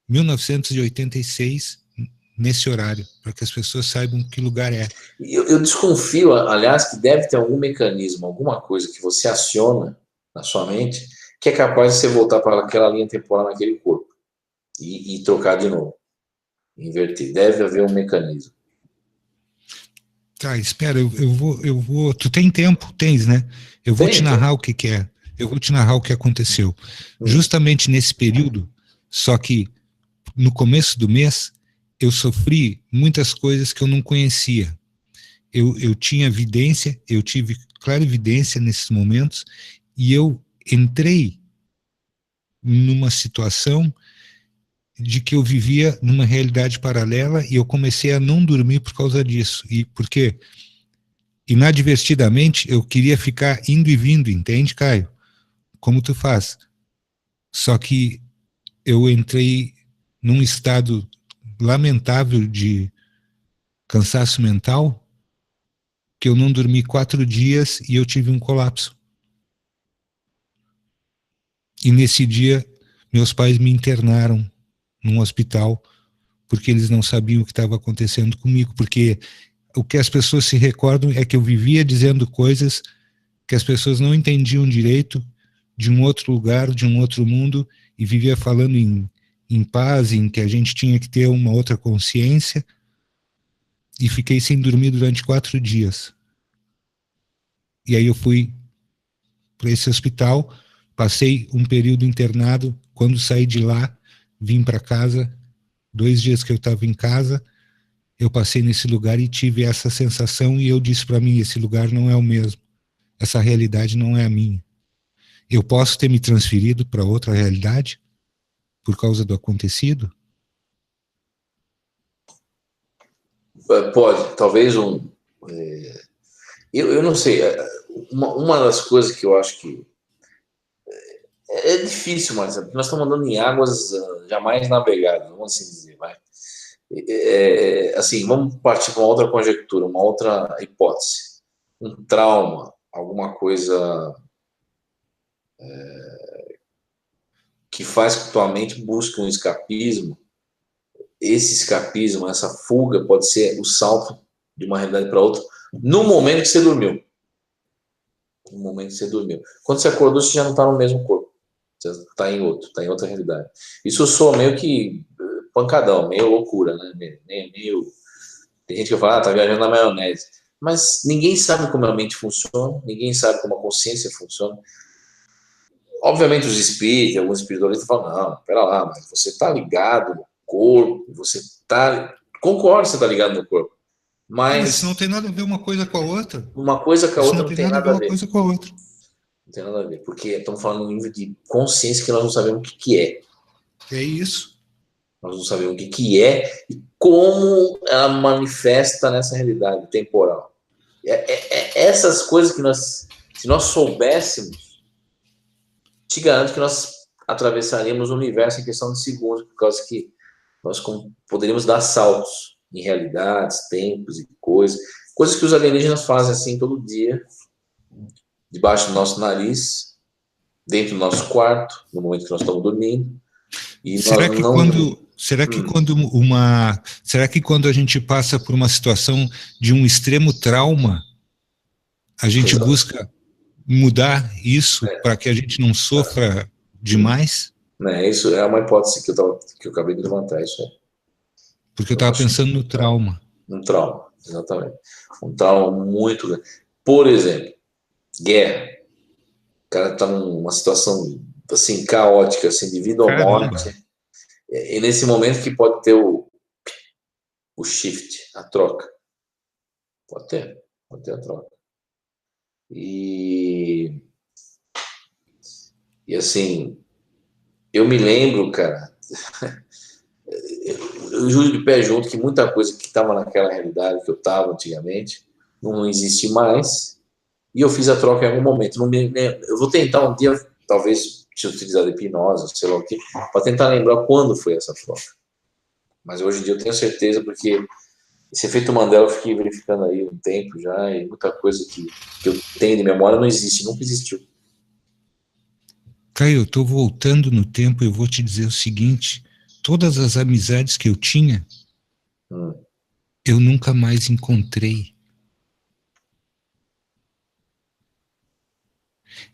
1986, nesse horário, para que as pessoas saibam que lugar é. Eu desconfio, aliás, que deve ter algum mecanismo, alguma coisa que você aciona na sua mente, que é capaz de você voltar para aquela linha temporal naquele corpo e trocar de novo. inverter. Deve haver um mecanismo. Tá, espera, eu vou. Tu tem tempo? Tens, né? Eu vou te narrar o que é. Eu vou te narrar o que aconteceu. Justamente nesse período, só que no começo do mês, eu sofri muitas coisas que eu não conhecia. Eu tinha evidência, eu tive clara evidência nesses momentos, e eu entrei numa situação de que eu vivia numa realidade paralela e eu comecei a não dormir por causa disso. E porque, inadvertidamente, eu queria ficar indo e vindo, entende, Caio? Como tu faz. Só que eu entrei num estado lamentável de cansaço mental, que eu não dormi 4 dias e eu tive um colapso. E nesse dia, meus pais me internaram num hospital, porque eles não sabiam o que estava acontecendo comigo, porque o que as pessoas se recordam é que eu vivia dizendo coisas que as pessoas não entendiam direito, de um outro lugar, de um outro mundo, e vivia falando em paz, em que a gente tinha que ter uma outra consciência, e fiquei sem dormir durante 4 dias. E aí eu fui para esse hospital, passei um período internado, quando saí de lá, vim para casa, 2 dias que eu estava em casa, eu passei nesse lugar e tive essa sensação, e eu disse para mim, esse lugar não é o mesmo, essa realidade não é a minha. Eu posso ter me transferido para outra realidade por causa do acontecido? Pode, talvez eu não sei, uma das coisas que eu acho que é difícil, mas nós estamos andando em águas jamais navegadas, vamos assim dizer, vai. Assim, vamos partir para uma outra conjectura, uma outra hipótese. Um trauma, alguma coisa que faz que tua mente busque um escapismo. Esse escapismo, essa fuga, pode ser o salto de uma realidade para outra no momento que você dormiu. No momento que você dormiu. Quando você acordou, você já não está no mesmo corpo. Você está em outro, está em outra realidade. Isso soa meio que pancadão, meio loucura, né? Meio... Tem gente que fala, tá viajando na maionese. Mas ninguém sabe como a mente funciona, ninguém sabe como a consciência funciona. Obviamente os espíritos, alguns espiritualistas falam, não, pera lá, mas você está ligado no corpo, você está... Concordo que você está ligado no corpo, Mas isso não mas tem nada a ver uma coisa com a outra. uma coisa com a Isso outra não não tem tem nada a ver nada a uma ver. coisa com a outra. Não tem nada a ver, porque estamos falando de um nível de consciência que nós não sabemos o que é. É isso. Nós não sabemos o que é e como ela manifesta nessa realidade temporal. Essas coisas que nós, se nós soubéssemos, te garanto que nós atravessaríamos o universo em questão de segundos, por causa que nós poderíamos dar saltos em realidades, tempos e coisas que os alienígenas fazem assim todo dia, debaixo do nosso nariz, dentro do nosso quarto, no momento que nós estamos dormindo. E será nós que não... será que quando a gente passa por uma situação de um extremo trauma, a gente Exato. busca mudar isso para que a gente não sofra demais? Isso é uma hipótese que eu acabei de levantar, isso aí. Porque eu estava pensando no trauma. Um trauma, exatamente. Um trauma muito grande. Por exemplo, guerra. O cara está numa situação assim, caótica, assim, de vida ou morte. E nesse momento que pode ter o shift, a troca. Pode ter a troca. E assim, eu me lembro, cara, eu juro de pé junto que muita coisa que estava naquela realidade que eu estava antigamente não existe mais, e eu fiz a troca em algum momento. Eu vou tentar um dia, talvez, se utilizar hipnose, sei lá o que, para tentar lembrar quando foi essa troca. Mas hoje em dia eu tenho certeza, porque esse efeito Mandela eu fiquei verificando aí um tempo já, e muita coisa que eu tenho de memória não existe, nunca existiu. Caio, eu estou voltando no tempo e eu vou te dizer o seguinte: todas as amizades que eu tinha, eu nunca mais encontrei.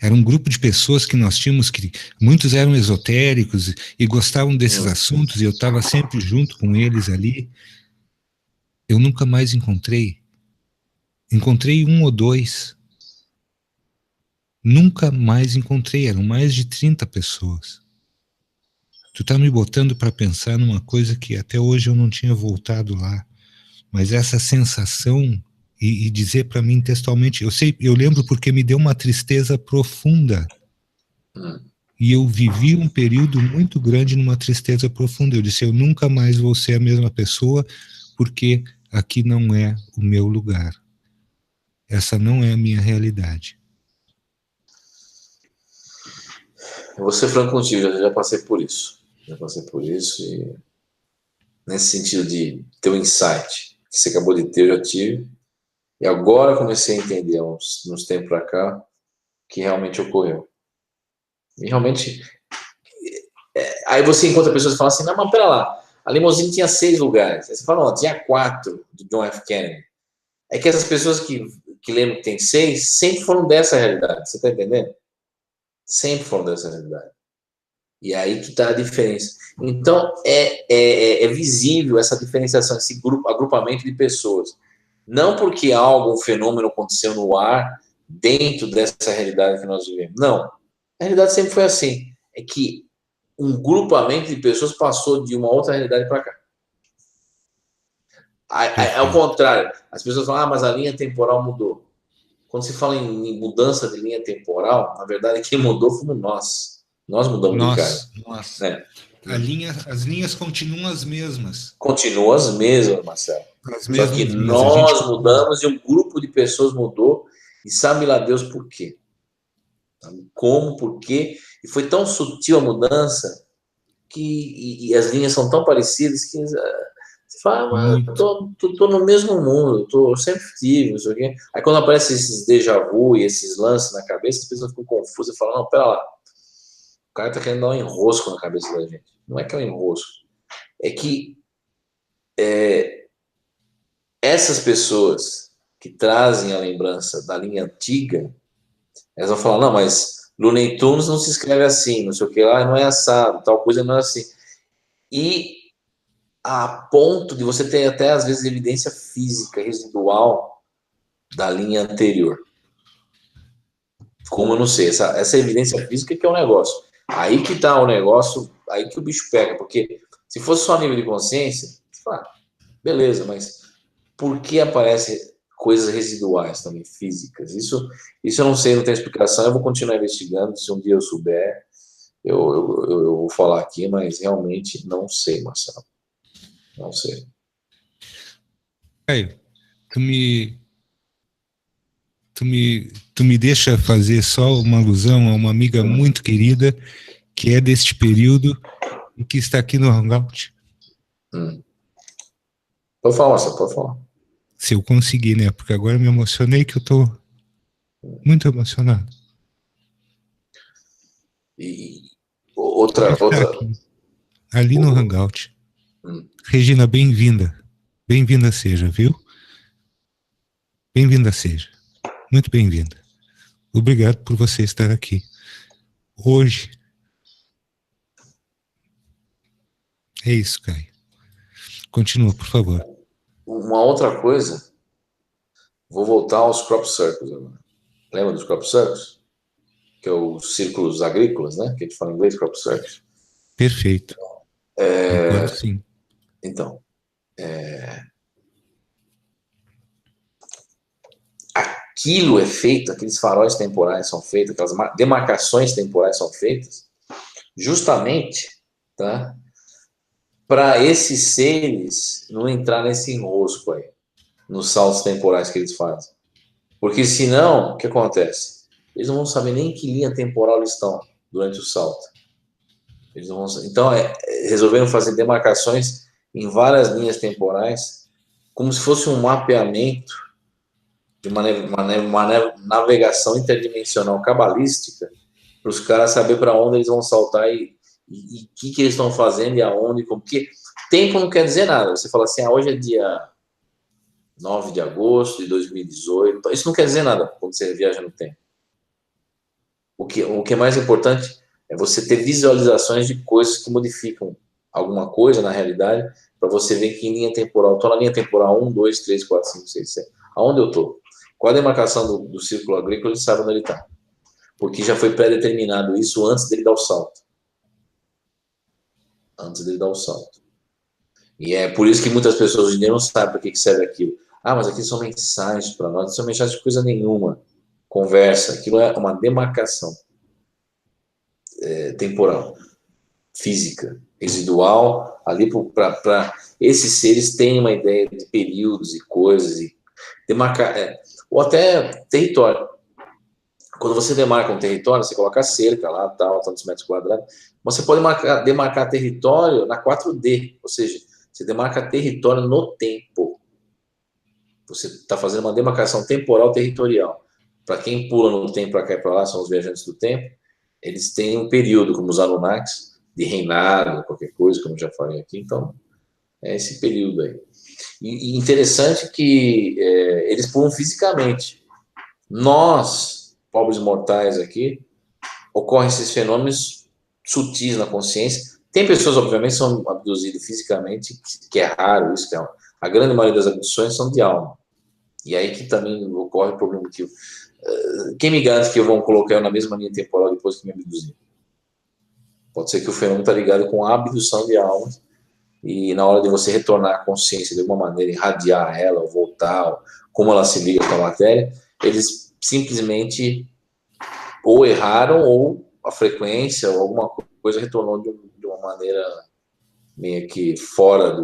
Era um grupo de pessoas que nós tínhamos, que muitos eram esotéricos e gostavam desses assuntos, e eu estava sempre junto com eles ali. Eu nunca mais encontrei. Encontrei um ou dois. Nunca mais encontrei. Eram mais de 30 pessoas. Tu tá me botando para pensar numa coisa que até hoje eu não tinha voltado lá. Mas essa sensação, e dizer para mim textualmente, eu lembro porque me deu uma tristeza profunda. E eu vivi um período muito grande numa tristeza profunda. Eu disse, eu nunca mais vou ser a mesma pessoa, porque aqui não é o meu lugar. Essa não é a minha realidade. Eu vou ser franco contigo, já passei por isso. E nesse sentido de ter um insight que você acabou de ter, eu já tive. E agora comecei a entender, uns tempos para cá, que realmente ocorreu. E realmente... aí você encontra pessoas que falam assim, não, mas pera lá, a limusine tinha 6 lugares. Aí você fala, não, tinha 4 do John F. Kennedy. É que essas pessoas que lembram que tem 6, sempre foram dessa realidade, você tá entendendo? Sempre foram dessa realidade. E aí que tá a diferença. Então, é visível essa diferenciação, esse agrupamento de pessoas. Não porque um fenômeno aconteceu no ar, dentro dessa realidade que nós vivemos. Não. A realidade sempre foi assim. É que um grupamento de pessoas passou de uma outra realidade para cá. Ao contrário, as pessoas falam, mas a linha temporal mudou. Quando se fala em mudança de linha temporal, na verdade, quem mudou fomos nós. Nós mudamos de cara. Né? As linhas continuam as mesmas. Continuam as mesmas, Marcelo. Só que nós mudamos e um grupo de pessoas mudou. E sabe lá Deus por quê? Como, por quê? E foi tão sutil a mudança que as linhas são tão parecidas que você fala, mas tô no mesmo mundo, eu sempre tive, não sei o quê. Aí quando aparecem esses déjà vu e esses lances na cabeça, as pessoas ficam confusas e falam, não, pera lá, o cara tá querendo dar um enrosco na cabeça da gente. Não é que é um enrosco, é que essas pessoas que trazem a lembrança da linha antiga, elas vão falar, não, mas Looney Tunes não se escreve assim, não sei o que lá, não é assado, tal coisa não é assim. E a ponto de você ter até, às vezes, evidência física residual da linha anterior. Como eu não sei, essa evidência física que é o negócio. Aí que tá o negócio, aí que o bicho pega, porque se fosse só nível de consciência, você fala, beleza, mas por que aparecem coisas residuais também, físicas? Isso eu não sei, não tem explicação, eu vou continuar investigando, se um dia eu souber, eu vou falar aqui, mas realmente não sei, Marcelo. Não sei. Caio, tu me deixa fazer só uma alusão a uma amiga muito querida que é deste período e que está aqui no Hangout. Pode falar, Marcelo, pode falar. Se eu conseguir, né? Porque agora eu me emocionei, que eu tô muito emocionado. E outra... Aqui, ali no Hangout. Regina, bem-vinda. Bem-vinda seja, viu? Bem-vinda seja. Muito bem-vinda. Obrigado por você estar aqui. Hoje. É isso, Caio. Continua, por favor. Uma outra coisa, vou voltar aos crop circles agora. Lembra dos crop circles? Que é os círculos agrícolas, né? Que a gente fala em inglês, crop circles. Perfeito. Sim. Então, aquilo é feito, aqueles faróis temporais são feitos, aquelas demarcações temporais são feitas, justamente, tá? Para esses seres não entrar nesse enrosco aí, nos saltos temporais que eles fazem. Porque senão, o que acontece? Eles não vão saber nem em que linha temporal eles estão durante o salto. Eles não vão... Então, resolveram fazer demarcações em várias linhas temporais, como se fosse um mapeamento de uma navegação interdimensional cabalística, para os caras saber para onde eles vão saltar e o que eles estão fazendo e aonde, porque tempo não quer dizer nada. Você fala assim, hoje é dia 9 de agosto de 2018, isso não quer dizer nada quando você viaja no tempo. O que é mais importante é você ter visualizações de coisas que modificam alguma coisa na realidade, para você ver que em linha temporal, estou na linha temporal 1, 2, 3, 4, 5, 6, 7. Aonde eu estou? Qual a demarcação do círculo agrícola, ele sabe onde ele está. Porque já foi pré-determinado isso antes dele dar o salto. Antes dele dar o salto. E é por isso que muitas pessoas hoje em dia não sabem para que serve aquilo. Ah, mas aqui são mensagens para nós, não são mensagens de coisa nenhuma. Conversa, aquilo é uma demarcação temporal, física, residual, ali para esses seres terem uma ideia de períodos e coisas, e demarcar, ou até território. Quando você demarca um território, você coloca a cerca lá, tal, tantos metros quadrados, você pode demarcar território na 4D, ou seja, você demarca território no tempo. Você está fazendo uma demarcação temporal territorial. Para quem pula no tempo para cá e para lá, são os viajantes do tempo, eles têm um período, como os Anunnakis, de reinado, qualquer coisa, como eu já falei aqui. Então, é esse período aí. E interessante que eles pulam fisicamente. Nós, pobres mortais aqui, ocorrem esses fenômenos sutis na consciência. Tem pessoas, obviamente, que são abduzidas fisicamente, que é raro isso, a grande maioria das abduções são de alma. E aí que também ocorre o problema que quem me garante que vão colocar eu na mesma linha temporal depois que me abduzir? Pode ser que o fenômeno está ligado com a abdução de almas, e na hora de você retornar a consciência de alguma maneira, irradiar ela, ou voltar, ou como ela se liga com a matéria, eles simplesmente ou erraram, ou a frequência, ou alguma coisa retornou de uma maneira meio que fora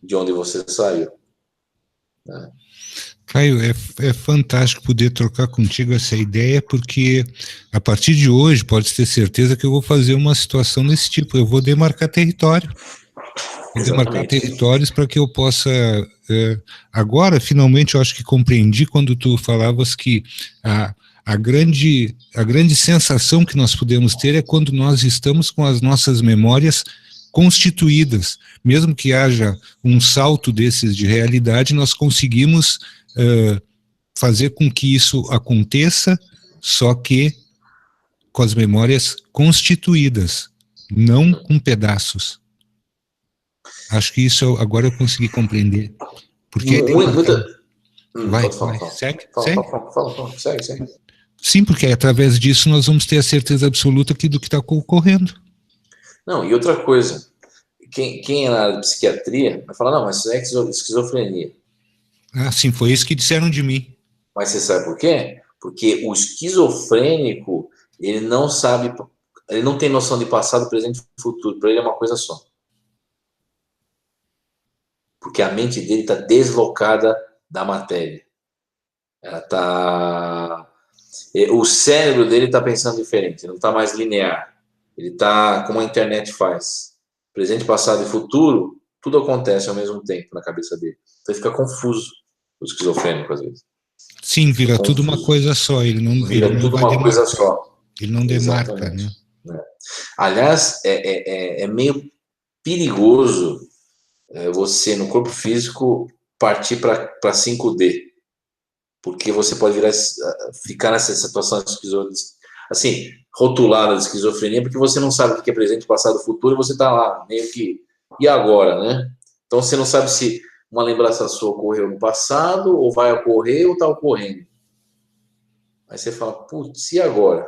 de onde você saiu. Né? Caio, é fantástico poder trocar contigo essa ideia, porque a partir de hoje pode ter certeza que eu vou fazer uma situação desse tipo, eu vou demarcar território. Vou demarcar territórios para que eu possa... agora, finalmente, eu acho que compreendi quando tu falavas que a grande sensação que nós podemos ter é quando nós estamos com as nossas memórias constituídas. Mesmo que haja um salto desses de realidade, nós conseguimos fazer com que isso aconteça, só que com as memórias constituídas, não com pedaços. Acho que isso agora eu consegui compreender. Porque vai, segue. Segue. Sim, porque através disso nós vamos ter a certeza absoluta do que está ocorrendo. Não, e outra coisa, quem é na área de psiquiatria vai falar, não, mas isso é esquizofrenia. Ah, sim, foi isso que disseram de mim. Mas você sabe por quê? Porque o esquizofrênico, ele não sabe, ele não tem noção de passado, presente e futuro, para ele é uma coisa só. Porque a mente dele está deslocada da matéria. Ela tá... O cérebro dele está pensando diferente, não está mais linear. Ele está como a internet faz. Presente, passado e futuro, tudo acontece ao mesmo tempo na cabeça dele. Então ele fica confuso, o esquizofrênico, às vezes. Sim, vira tudo uma coisa só. Ele não tudo uma coisa só. Ele não demarca, né? Aliás, é meio perigoso você, no corpo físico, partir para 5D. Porque você pode ficar nessa situação de esquizofrenia, assim, rotulada de esquizofrenia, porque você não sabe o que é presente, passado, futuro, e você está lá, meio que... E agora, né? Então você não sabe se uma lembrança sua ocorreu no passado, ou vai ocorrer, ou está ocorrendo. Aí você fala, putz, e agora?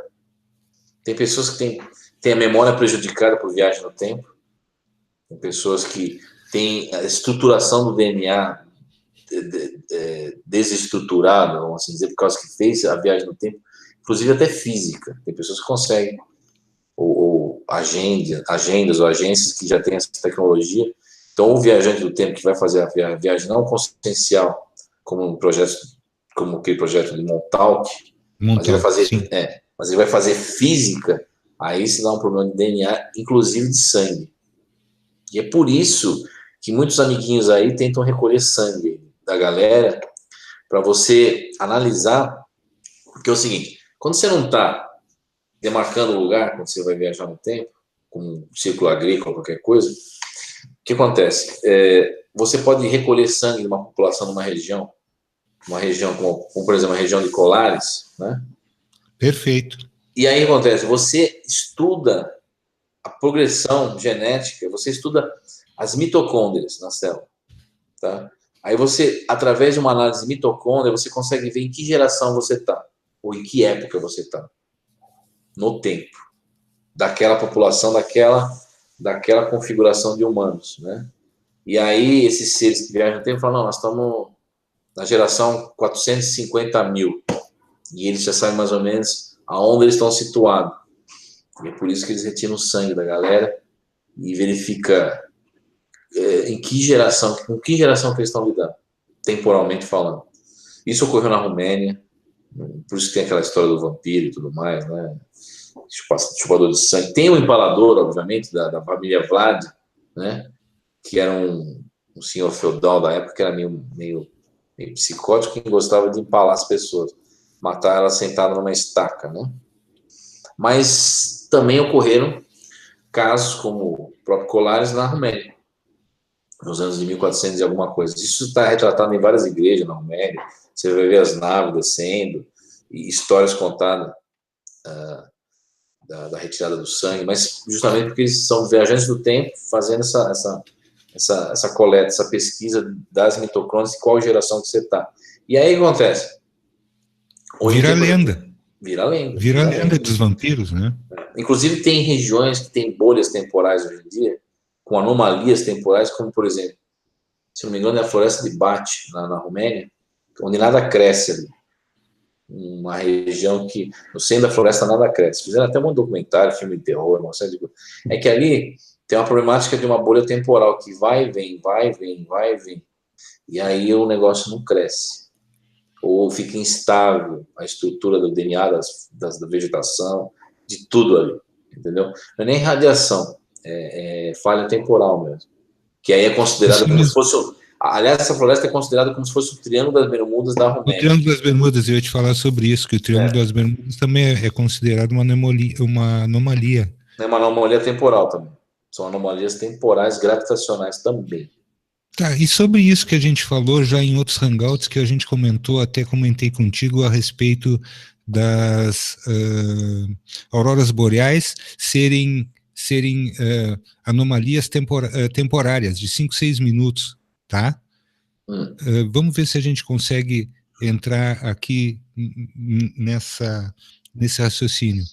Tem pessoas que têm a memória prejudicada por viagem no tempo. Tem pessoas que têm a estruturação do DNA desestruturada, vamos assim dizer, por causa que fez a viagem no tempo, inclusive até física. Tem pessoas que conseguem, ou agendas ou agências que já têm essa tecnologia. Então, o viajante do tempo que vai fazer a viagem não consciencial, como aquele projeto de Montauk, mas ele vai fazer física, aí se dá um problema de DNA, inclusive de sangue. E é por isso que muitos amiguinhos aí tentam recolher sangue da galera para você analisar, porque é o seguinte, quando você não está demarcando o lugar, quando você vai viajar no tempo, com um círculo agrícola, qualquer coisa, o que acontece? Você pode recolher sangue de uma população numa região, como por exemplo a região de Colares, né? Perfeito. E aí acontece, você estuda a progressão genética, você estuda as mitocôndrias na célula, tá? Aí você, através de uma análise de mitocôndria, você consegue ver em que geração você está, ou em que época você está, no tempo, daquela população, daquela configuração de humanos, né? E aí esses seres que viajam no tempo falam, não, nós estamos na geração 450 mil, e eles já sabem mais ou menos aonde eles estão situados. E é por isso que eles retiram o sangue da galera e verifica em que geração, com que geração que eles estão lidando, temporalmente falando. Isso ocorreu na Romênia, por isso que tem aquela história do vampiro e tudo mais, né? Chupador de sangue. Tem o empalador, obviamente, da família Vlad, né? Que era um senhor feudal da época, que era meio psicótico, que gostava de empalar as pessoas, matar elas sentadas numa estaca, né? Mas também ocorreram casos como o próprio Colares na Romênia, nos anos de 1400 e alguma coisa. Isso está retratado em várias igrejas na Romênia. Você vai ver as naves descendo e histórias contadas da retirada do sangue, mas justamente porque eles são viajantes do tempo fazendo essa coleta, essa pesquisa das mitocôndrias e qual geração que você está. E aí o que acontece? Vira lenda. Vira lenda. Vira lenda dos vampiros, né? Inclusive tem regiões que têm bolhas temporais hoje em dia, com anomalias temporais, como por exemplo, se não me engano é a floresta de Bate, na Romênia, onde nada cresce ali. Uma região que no centro da floresta nada cresce. Fizeram até um documentário, filme de terror, uma série de coisas. É que ali tem uma problemática de uma bolha temporal que vai e vem, vai e vem, vai e vem. E aí o negócio não cresce. Ou fica instável a estrutura do DNA da vegetação, de tudo ali, entendeu? Não é nem radiação, é falha temporal mesmo. Que aí é considerada como se fosse... Aliás, essa floresta é considerada como se fosse o Triângulo das Bermudas da Romênia. O Triângulo das Bermudas, eu ia te falar sobre isso, que o Triângulo das Bermudas também é considerado uma anomalia. É uma anomalia temporal também. São anomalias temporais gravitacionais também. Tá, e sobre isso que a gente falou já em outros hangouts que a gente comentou, até comentei contigo a respeito das auroras boreais serem anomalias temporárias de 5, 6 minutos, tá? Vamos ver se a gente consegue entrar aqui nesse raciocínio.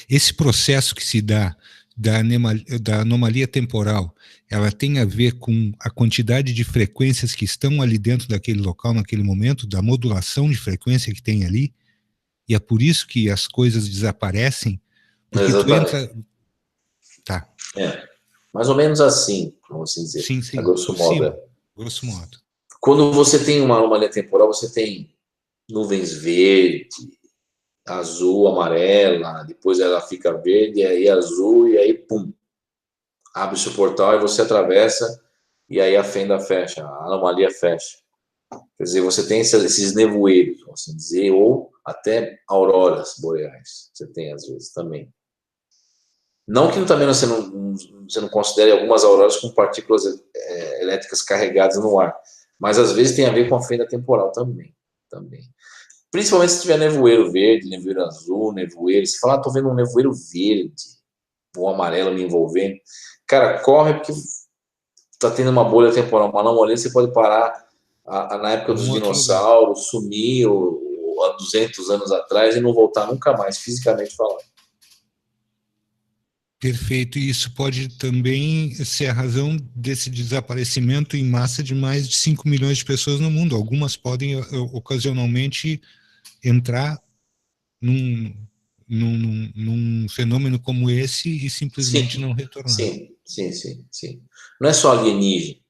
Esse processo que se dá da anomalia temporal, ela tem a ver com a quantidade de frequências que estão ali dentro daquele local, naquele momento, da modulação de frequência que tem ali, e é por isso que as coisas desaparecem, porque tu entra... Tá. Mais ou menos assim, vamos dizer. Sim. A grosso modo. Grosso modo. Quando você tem uma anomalia temporal, você tem nuvens verde, azul, amarela, depois ela fica verde, aí azul, e aí pum, abre-se o portal e você atravessa, e aí a fenda fecha, a anomalia fecha. Quer dizer, você tem esses nevoeiros, vamos assim dizer, ou até auroras boreais, você tem às vezes também. Não que também você não considere algumas auroras com partículas elétricas carregadas no ar, mas às vezes tem a ver com a fenda temporal também. Principalmente se tiver nevoeiro verde, nevoeiro azul, nevoeiro. Se falar, tô vendo um nevoeiro verde, ou amarelo me envolvendo. Cara, corre porque tá tendo uma bolha temporal. Uma anomalia, você pode parar na época dos dinossauros, sumir há 200 anos atrás e não voltar nunca mais, fisicamente falando. Perfeito, e isso pode também ser a razão desse desaparecimento em massa de mais de 5 milhões de pessoas no mundo. Algumas podem ocasionalmente entrar num fenômeno como esse e simplesmente não retornar. Sim. Não é só alienígena.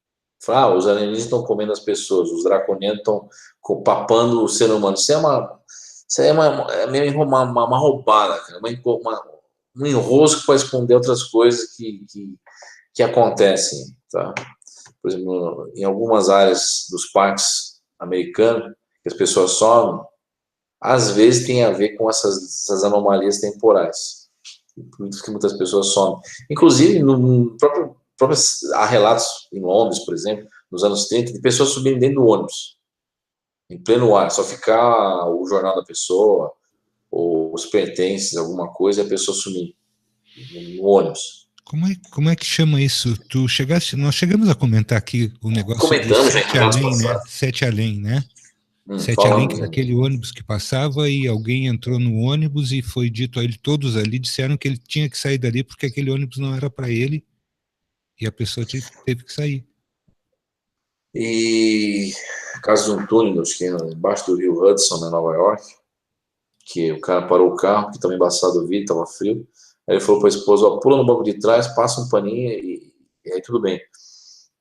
Os alienígenas estão comendo as pessoas, os draconianos estão papando o ser humano. Isso é meio uma roubada, cara, um enrosco para esconder outras coisas que acontecem, tá? Por exemplo, em algumas áreas dos parques americanos, que as pessoas somem, às vezes tem a ver com essas anomalias temporais. Por isso que muitas pessoas somem. Inclusive, há relatos em Londres, por exemplo, nos anos 30, de pessoas subindo dentro do ônibus. em pleno ar, só ficar o jornal da pessoa, ou os pertences, alguma coisa, e a pessoa sumir no ônibus. Como é que chama isso? Nós chegamos a comentar aqui o negócio Comentamos do já em Sete programas Além, né? passados. Sete Além, né? Sete Além, que era aquele ônibus que passava e alguém entrou no ônibus e foi dito a ele, todos ali disseram que ele tinha que sair dali porque aquele ônibus não era para ele e a pessoa teve que sair. E o caso de um túnel, acho que embaixo do rio Hudson, em Nova York, que o cara parou o carro, que estava embaçado o vidro, estava frio. Aí ele falou para a esposa, ó, pula no banco de trás, passa um paninho e aí tudo bem.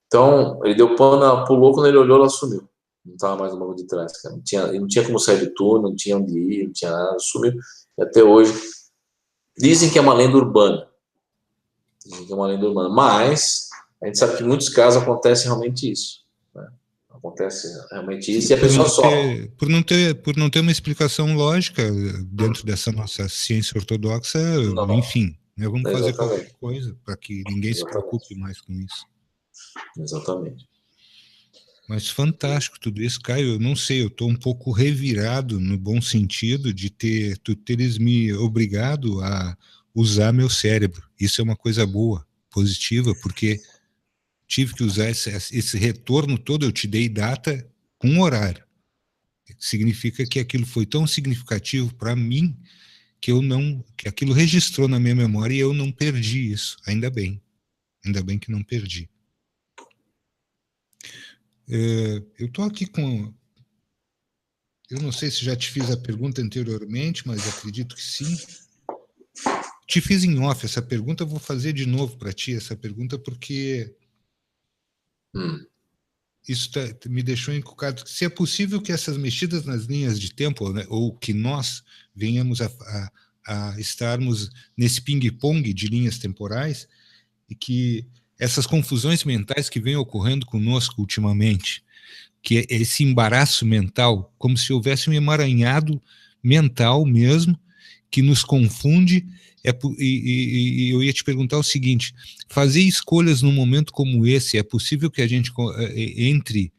Então, ele deu pano, ela pulou, quando ele olhou, ela sumiu. Não estava mais no banco de trás, cara. Ele não tinha como sair do túnel, não tinha onde ir, não tinha nada, sumiu. E até hoje, dizem que é uma lenda urbana. Dizem que é uma lenda urbana. Mas, a gente sabe que em muitos casos acontece realmente isso. Né? Acontece realmente isso e a pessoa sofre. Por não ter uma explicação lógica dentro dessa nossa ciência ortodoxa, Não. enfim, né, vamos fazer Exatamente. qualquer coisa para que ninguém Exatamente. se preocupe mais com isso. Exatamente. Mas fantástico tudo isso, Caio. Eu não sei, eu estou um pouco revirado no bom sentido de tu teres me obrigado a usar meu cérebro. Isso é uma coisa boa, positiva, porque tive que usar esse retorno todo. Eu te dei data com horário. Significa que aquilo foi tão significativo para mim que aquilo registrou na minha memória e eu não perdi isso. Ainda bem que não perdi. Eu estou aqui com... Eu não sei se já te fiz a pergunta anteriormente, mas acredito que sim. Te fiz em off essa pergunta, eu vou fazer de novo para ti essa pergunta, porque isso me deixou encucado. Se é possível que essas mexidas nas linhas de tempo, né, ou que nós venhamos a estarmos nesse ping-pong de linhas temporais, e que essas confusões mentais que vêm ocorrendo conosco ultimamente, que é esse embaraço mental, como se houvesse um emaranhado mental mesmo, que nos confunde, e eu ia te perguntar o seguinte, fazer escolhas num momento como esse, é possível que a gente, entre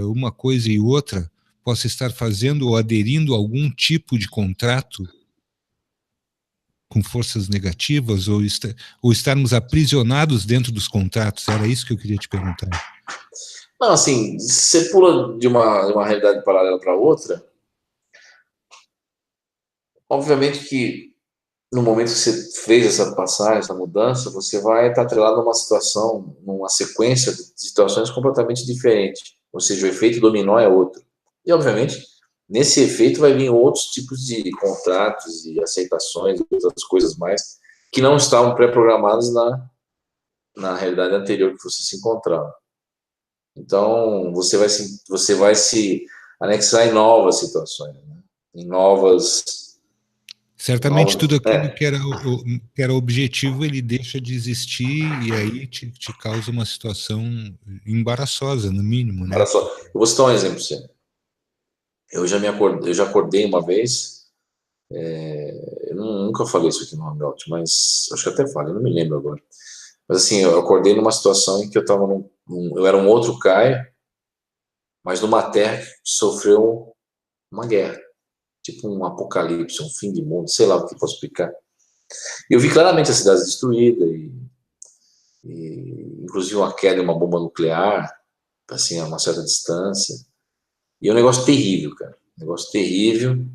uma coisa e outra, possa estar fazendo ou aderindo a algum tipo de contrato com forças negativas, ou estarmos aprisionados dentro dos contratos? Era isso que eu queria te perguntar. Não, assim, você pula de uma realidade paralela para outra, obviamente que no momento que você fez essa passagem, essa mudança, você vai estar atrelado a uma situação, numa sequência de situações completamente diferentes. Ou seja, o efeito dominó é outro. E, obviamente, nesse efeito vai vir outros tipos de contratos e aceitações e outras coisas mais que não estavam pré-programadas na realidade anterior que você se encontrava. Então, você vai se anexar em novas situações, né? Em novas... Certamente tudo aquilo que era objetivo, ele deixa de existir e aí te causa uma situação embaraçosa, no mínimo, né? Olha só, eu vou citar um exemplo para você. Eu já acordei uma vez, eu nunca falei isso aqui no Hangout, mas acho que até falei, eu não me lembro agora. Mas assim, eu acordei numa situação em que eu era um outro Caio, mas numa terra que sofreu uma guerra. Tipo um apocalipse, um fim de mundo, sei lá o que posso explicar. E eu vi claramente a cidade destruída e inclusive uma queda de uma bomba nuclear, assim, a uma certa distância. E é um negócio terrível, cara. Um negócio terrível.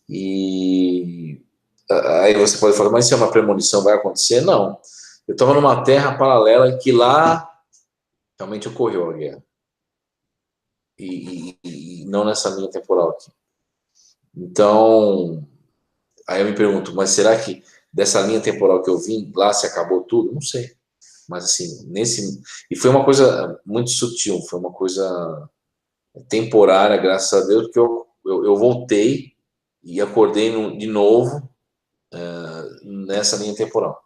E aí você pode falar, mas se é uma premonição, vai acontecer? Não. Eu estava numa terra paralela que lá realmente ocorreu a guerra. E não nessa linha temporal aqui. Então, aí eu me pergunto, mas será que dessa linha temporal que eu vim, lá se acabou tudo? Não sei. Mas assim, e foi uma coisa muito sutil, foi uma coisa temporária, graças a Deus, porque eu voltei e acordei de novo nessa linha temporal.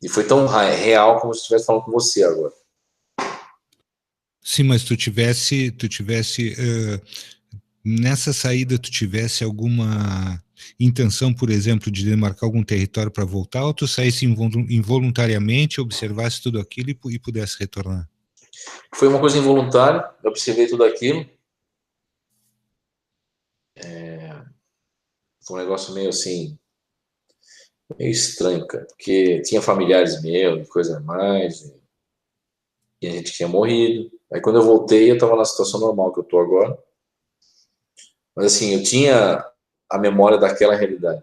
E foi tão real como se eu estivesse falando com você agora. Sim, mas tu tivesse nessa saída, tu tivesse alguma intenção, por exemplo, de demarcar algum território para voltar, ou tu saísse involuntariamente, observasse tudo aquilo e pudesse retornar? Foi uma coisa involuntária, eu observei tudo aquilo, Foi um negócio meio assim, meio estranho, cara, porque tinha familiares meus, coisa a mais, e a gente tinha morrido. Aí quando eu voltei, eu tava na situação normal que eu tô agora. Mas assim, eu tinha a memória daquela realidade.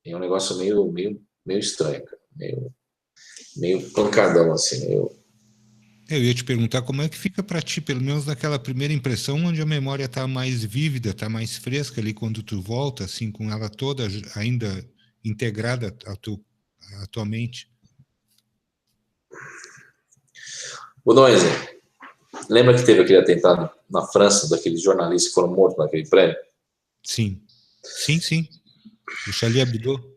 É um negócio meio estranho, cara. Meio pancadão, assim. Eu ia te perguntar como é que fica para ti, pelo menos naquela primeira impressão, onde a memória está mais vívida, está mais fresca ali quando tu volta, assim, com ela toda ainda integrada à tua mente. Vou dar um exemplo. Lembra que teve aquele atentado na França, daqueles jornalistas que foram mortos naquele prédio? Sim, sim, sim. O Charlie Hebdo.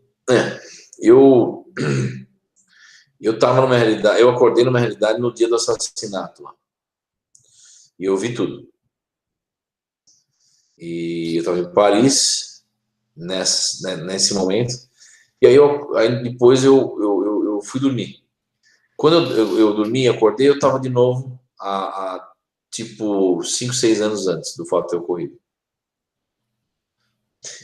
Eu, eu tava numa realidade, eu acordei numa realidade no dia do assassinato lá. E eu vi tudo. E eu estava em Paris nesse momento. E aí depois eu fui dormir. Quando eu dormi e acordei, eu estava de novo tipo 5, 6 anos antes do fato ter ocorrido.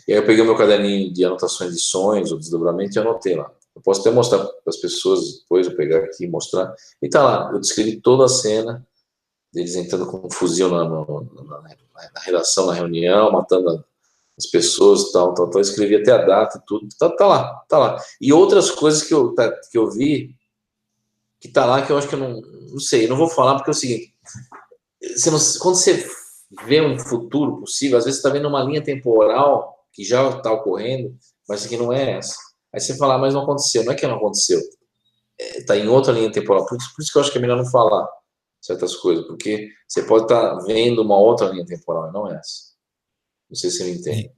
E aí eu peguei o meu caderninho de anotações de sonhos ou desdobramento e anotei lá. Eu posso até mostrar para as pessoas depois, eu pegar aqui e mostrar. E tá lá, eu descrevi toda a cena deles entrando com um fuzil na redação, na reunião, matando as pessoas, tal. Eu escrevi até a data e tudo. Tá lá. E outras coisas que eu vi, que tá lá, que eu acho que eu não sei, eu não vou falar, porque é o seguinte, quando você vê um futuro possível, às vezes você está vendo uma linha temporal que já está ocorrendo, mas que não é essa. Aí você fala, mas não aconteceu. Não é que não aconteceu. Está em outra linha temporal. Por isso que eu acho que é melhor não falar certas coisas, porque você pode estar vendo uma outra linha temporal, e não essa. Não sei se você me entende.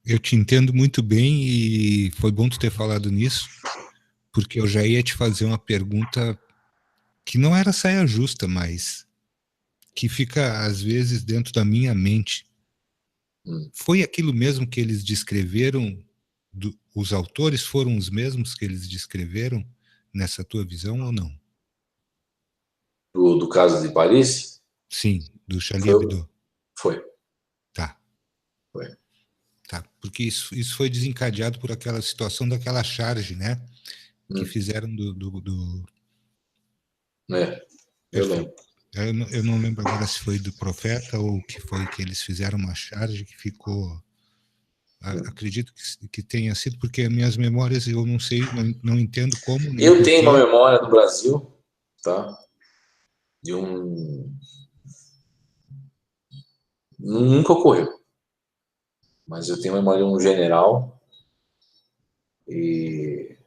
Eu te entendo muito bem e foi bom tu ter falado nisso, porque eu já ia te fazer uma pergunta que não era saia justa, mas que fica às vezes dentro da minha mente. Foi aquilo mesmo que eles descreveram? Os autores foram os mesmos que eles descreveram nessa tua visão ou não? Do caso de Paris? Sim, do Charlie Hebdo. Foi. Tá. Foi. Tá, porque isso foi desencadeado por aquela situação daquela charge, né? Que fizeram Eu lembro. Eu não lembro agora se foi do Profeta ou que foi que eles fizeram uma charge que ficou. Acredito que tenha sido, porque minhas memórias eu não sei, não entendo como, nem Eu tenho uma porquê. memória do Brasil, tá? De um. Nunca ocorreu. Mas eu tenho uma memória de um general e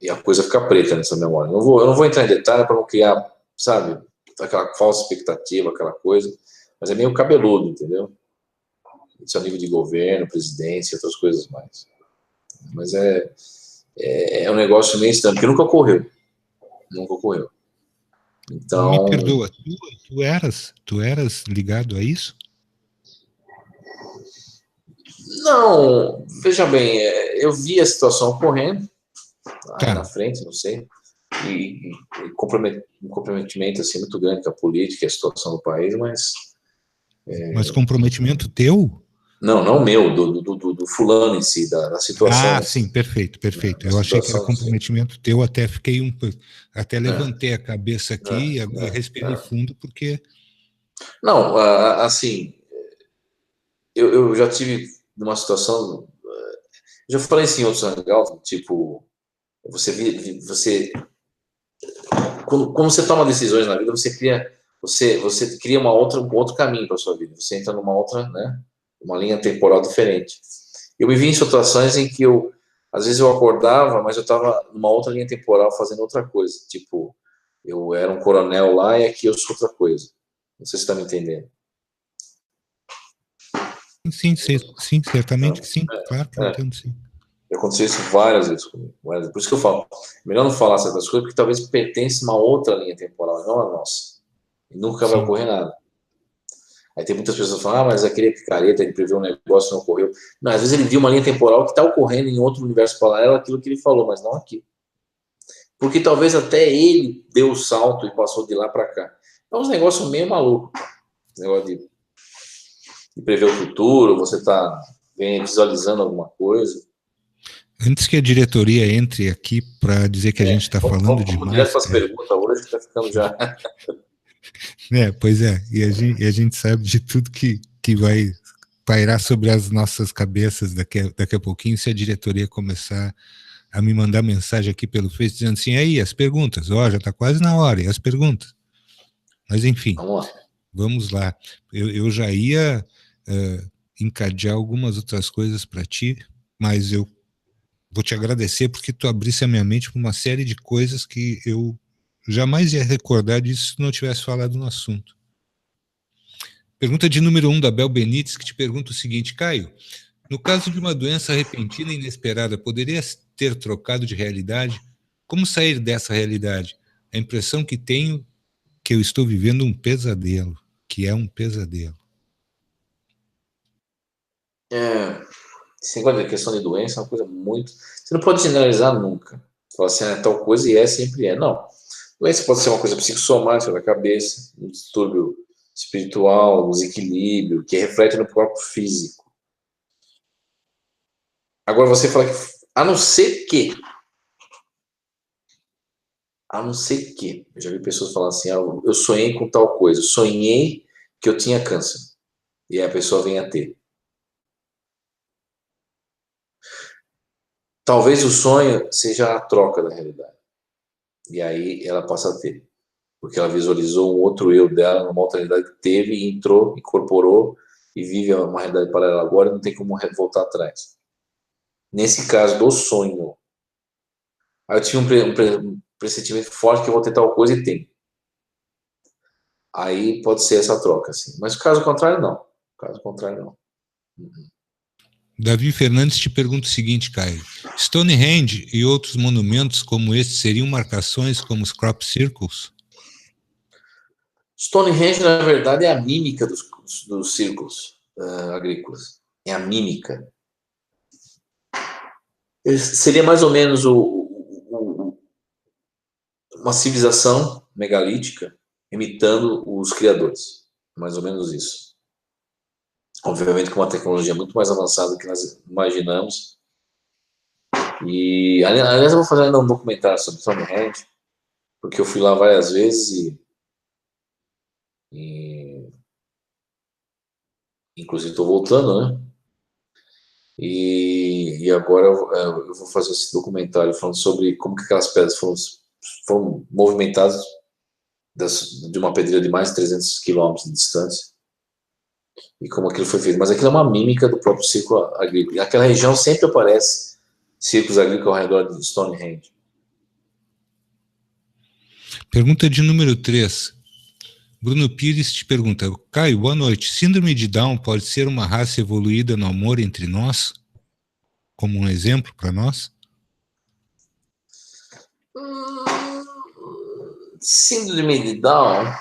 a coisa fica preta nessa memória. Eu não vou entrar em detalhe para não criar, sabe, aquela falsa expectativa, aquela coisa, mas é meio cabeludo, entendeu? Isso é o nível de governo, presidência, outras coisas mais. Mas é um negócio meio estranho, porque nunca ocorreu. Nunca ocorreu. Então. Me perdoa, tu eras ligado a isso? Não, veja bem, eu vi a situação ocorrendo aí na Tá. frente, não sei, e um comprometimento assim, muito grande com a política e a situação do país, mas. Mas comprometimento teu? Não meu, do fulano em si, da situação. Ah, sim, perfeito. Da Eu achei que era situação em si. comprometimento teu, até levantei a cabeça aqui e respirei fundo, porque. Não, assim, eu já tive numa situação, já falei isso em outros hangouts, tipo, você quando você toma decisões na vida, você cria um outro caminho para sua vida, você entra numa outra, né, uma linha temporal diferente. Eu me vi em situações em que às vezes eu acordava, mas eu estava numa outra linha temporal fazendo outra coisa, tipo, eu era um coronel lá e aqui eu sou outra coisa. Não sei se está me entendendo. Sim, certamente que sim. Claro que eu entendo, sim. Aconteceu isso várias vezes comigo. Por isso que eu falo, melhor não falar certas coisas, porque talvez pertence a uma outra linha temporal, não a nossa. E nunca vai ocorrer nada. Aí tem muitas pessoas que falam, mas aquele é picareta, ele prevê um negócio que não ocorreu. Não, às vezes ele viu uma linha temporal que está ocorrendo em outro universo paralelo, aquilo que ele falou, mas não aqui. Porque talvez até ele deu o salto e passou de lá para cá. É um negócio meio maluco. Negócio de de prever o futuro? Você está visualizando alguma coisa? Antes que a diretoria entre aqui para dizer que a gente está falando Vamos direto demais. para as perguntas hoje, que está ficando já. Pois é, e a gente sabe de tudo que vai pairar sobre as nossas cabeças daqui a pouquinho, se a diretoria começar a me mandar mensagem aqui pelo Face dizendo assim, aí, as perguntas, já está quase na hora, e as perguntas. Mas enfim, vamos lá. Eu já ia encadear algumas outras coisas para ti, mas eu vou te agradecer porque tu abrisse a minha mente para uma série de coisas que eu jamais ia recordar disso se não tivesse falado no assunto. Pergunta de número 1 da Bel Benites, que te pergunta o seguinte, Caio, no caso de uma doença repentina e inesperada, poderia ter trocado de realidade? Como sair dessa realidade? A impressão que tenho que eu estou vivendo um pesadelo, que é um pesadelo. Esse negócio de questão de doença é uma coisa muito... Você não pode generalizar nunca. Falar assim, tal coisa e sempre é. Não. Doença pode ser uma coisa psicossomática da cabeça, um distúrbio espiritual, um desequilíbrio, que reflete no corpo físico. Agora você fala que, a não ser que, eu já vi pessoas falando assim, eu sonhei com tal coisa, eu sonhei que eu tinha câncer, e aí a pessoa vem a ter. Talvez o sonho seja a troca da realidade, e aí ela passa a ter, porque ela visualizou um outro eu dela, numa outra realidade que teve, e entrou, incorporou, e vive uma realidade paralela agora, e não tem como voltar atrás. Nesse caso do sonho, aí eu tinha um pressentimento forte que eu vou ter tal coisa e tem. Aí pode ser essa troca, assim. Mas caso contrário, não. Caso contrário, não. Davi Fernandes te pergunta o seguinte, Caio. Stonehenge e outros monumentos como este seriam marcações como os crop circles? Stonehenge, na verdade, é a mímica dos círculos agrícolas. É a mímica. Seria mais ou menos uma civilização megalítica imitando os criadores. Mais ou menos isso. Obviamente com uma tecnologia muito mais avançada do que nós imaginamos. E, aliás, eu vou fazer ainda um documentário sobre Stonehenge, porque eu fui lá várias vezes e inclusive estou voltando, né? E agora eu vou fazer esse documentário falando sobre como que aquelas pedras foram movimentadas de uma pedreira de mais de 300 quilômetros de distância e como aquilo foi feito. Mas aquilo é uma mímica do próprio círculo agrícola. E aquela região sempre aparece círculos agrícolas ao redor de Stonehenge. Pergunta de número 3. Bruno Pires te pergunta, Caio, boa noite. Síndrome de Down pode ser uma raça evoluída no amor entre nós? Como um exemplo para nós? Síndrome de Down é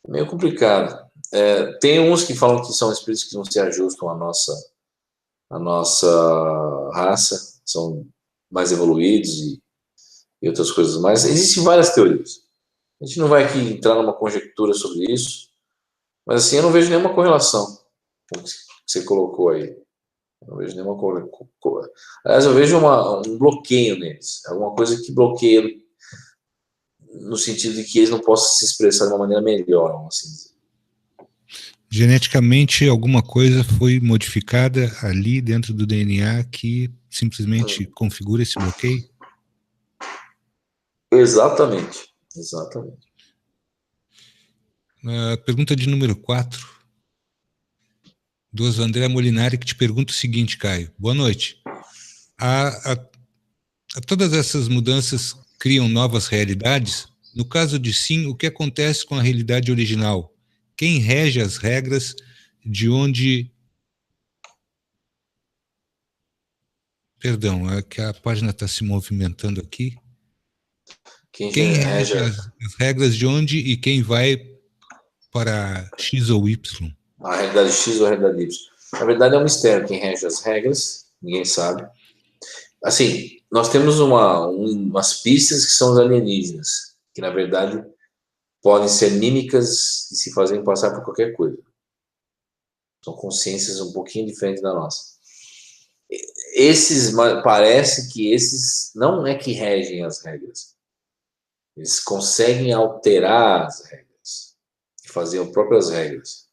meio complicado. Tem uns que falam que são espíritos que não se ajustam à nossa raça, são mais evoluídos e outras coisas mais. Existem várias teorias. A gente não vai aqui entrar numa conjectura sobre isso, mas assim, eu não vejo nenhuma correlação com o que você colocou aí. Eu não vejo nenhuma correlação. Aliás, eu vejo um bloqueio neles, alguma coisa que bloqueia no sentido de que eles não possam se expressar de uma maneira melhor, vamos assim dizer. Geneticamente, alguma coisa foi modificada ali dentro do DNA que simplesmente configura esse bloqueio? Exatamente. Pergunta de número 4. Do André Molinari, que te pergunta o seguinte, Caio. Boa noite. Todas essas mudanças criam novas realidades? No caso de sim, o que acontece com a realidade original? Quem rege as regras de onde... Perdão, é que a página está se movimentando aqui. Quem rege as regras de onde e quem vai para X ou Y? A realidade X ou a realidade Y. Na verdade é um mistério quem rege as regras, ninguém sabe. Assim, nós temos umas pistas que são os alienígenas, que na verdade podem ser mímicas e se fazerem passar por qualquer coisa. São consciências um pouquinho diferentes da nossa. Parece que esses não é que regem as regras. Eles conseguem alterar as regras e fazer as próprias regras.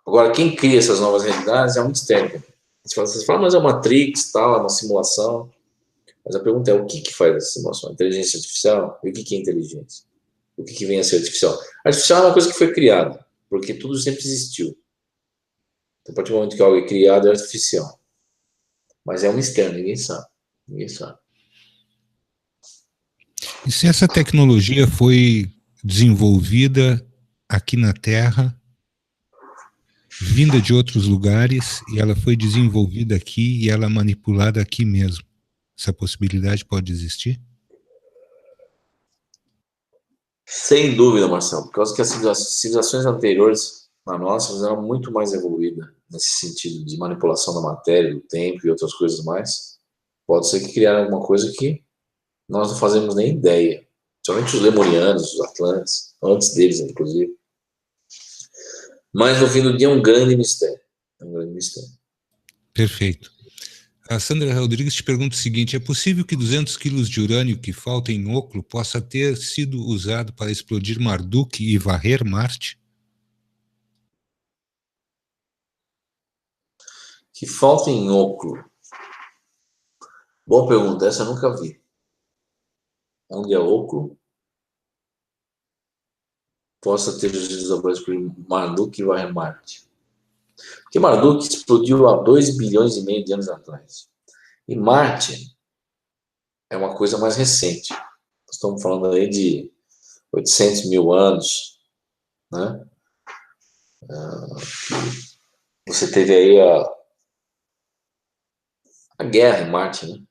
Agora, quem cria essas novas realidades é um mistério. Você fala, mas é uma Matrix, tal, é uma simulação. Mas a pergunta é, o que faz essa simulação? Inteligência artificial? E o que é inteligência? O que vem a ser artificial? Artificial é uma coisa que foi criada, porque tudo sempre existiu. Então, a partir do momento que algo é criado, é artificial. Mas é um mistério, ninguém sabe. Ninguém sabe. E se essa tecnologia foi desenvolvida aqui na Terra, vinda de outros lugares, e ela foi desenvolvida aqui e ela manipulada aqui mesmo, essa possibilidade pode existir? Sem dúvida, Marcelo, por causa que as civilizações anteriores na nossa eram muito mais evoluídas nesse sentido de manipulação da matéria, do tempo e outras coisas mais. Pode ser que criaram alguma coisa que nós não fazemos nem ideia. Somente os lemurianos, os atlantes, antes deles, inclusive. Mas no fim do dia é um grande mistério. É um grande mistério. Perfeito. A Sandra Rodrigues te pergunta o seguinte: é possível que 200 quilos de urânio que falta em Oclo possa ter sido usado para explodir Marduk e varrer Marte? Que falta em Oclo? Boa pergunta, essa eu nunca vi. Onde é Oclo? Possa ter os desabrões por Marduk e varrer Marte. Porque Marduk explodiu há 2,5 bilhões de anos atrás. E Marte é uma coisa mais recente. Nós estamos falando aí de 800 mil anos, né? Você teve aí a guerra em Marte, né?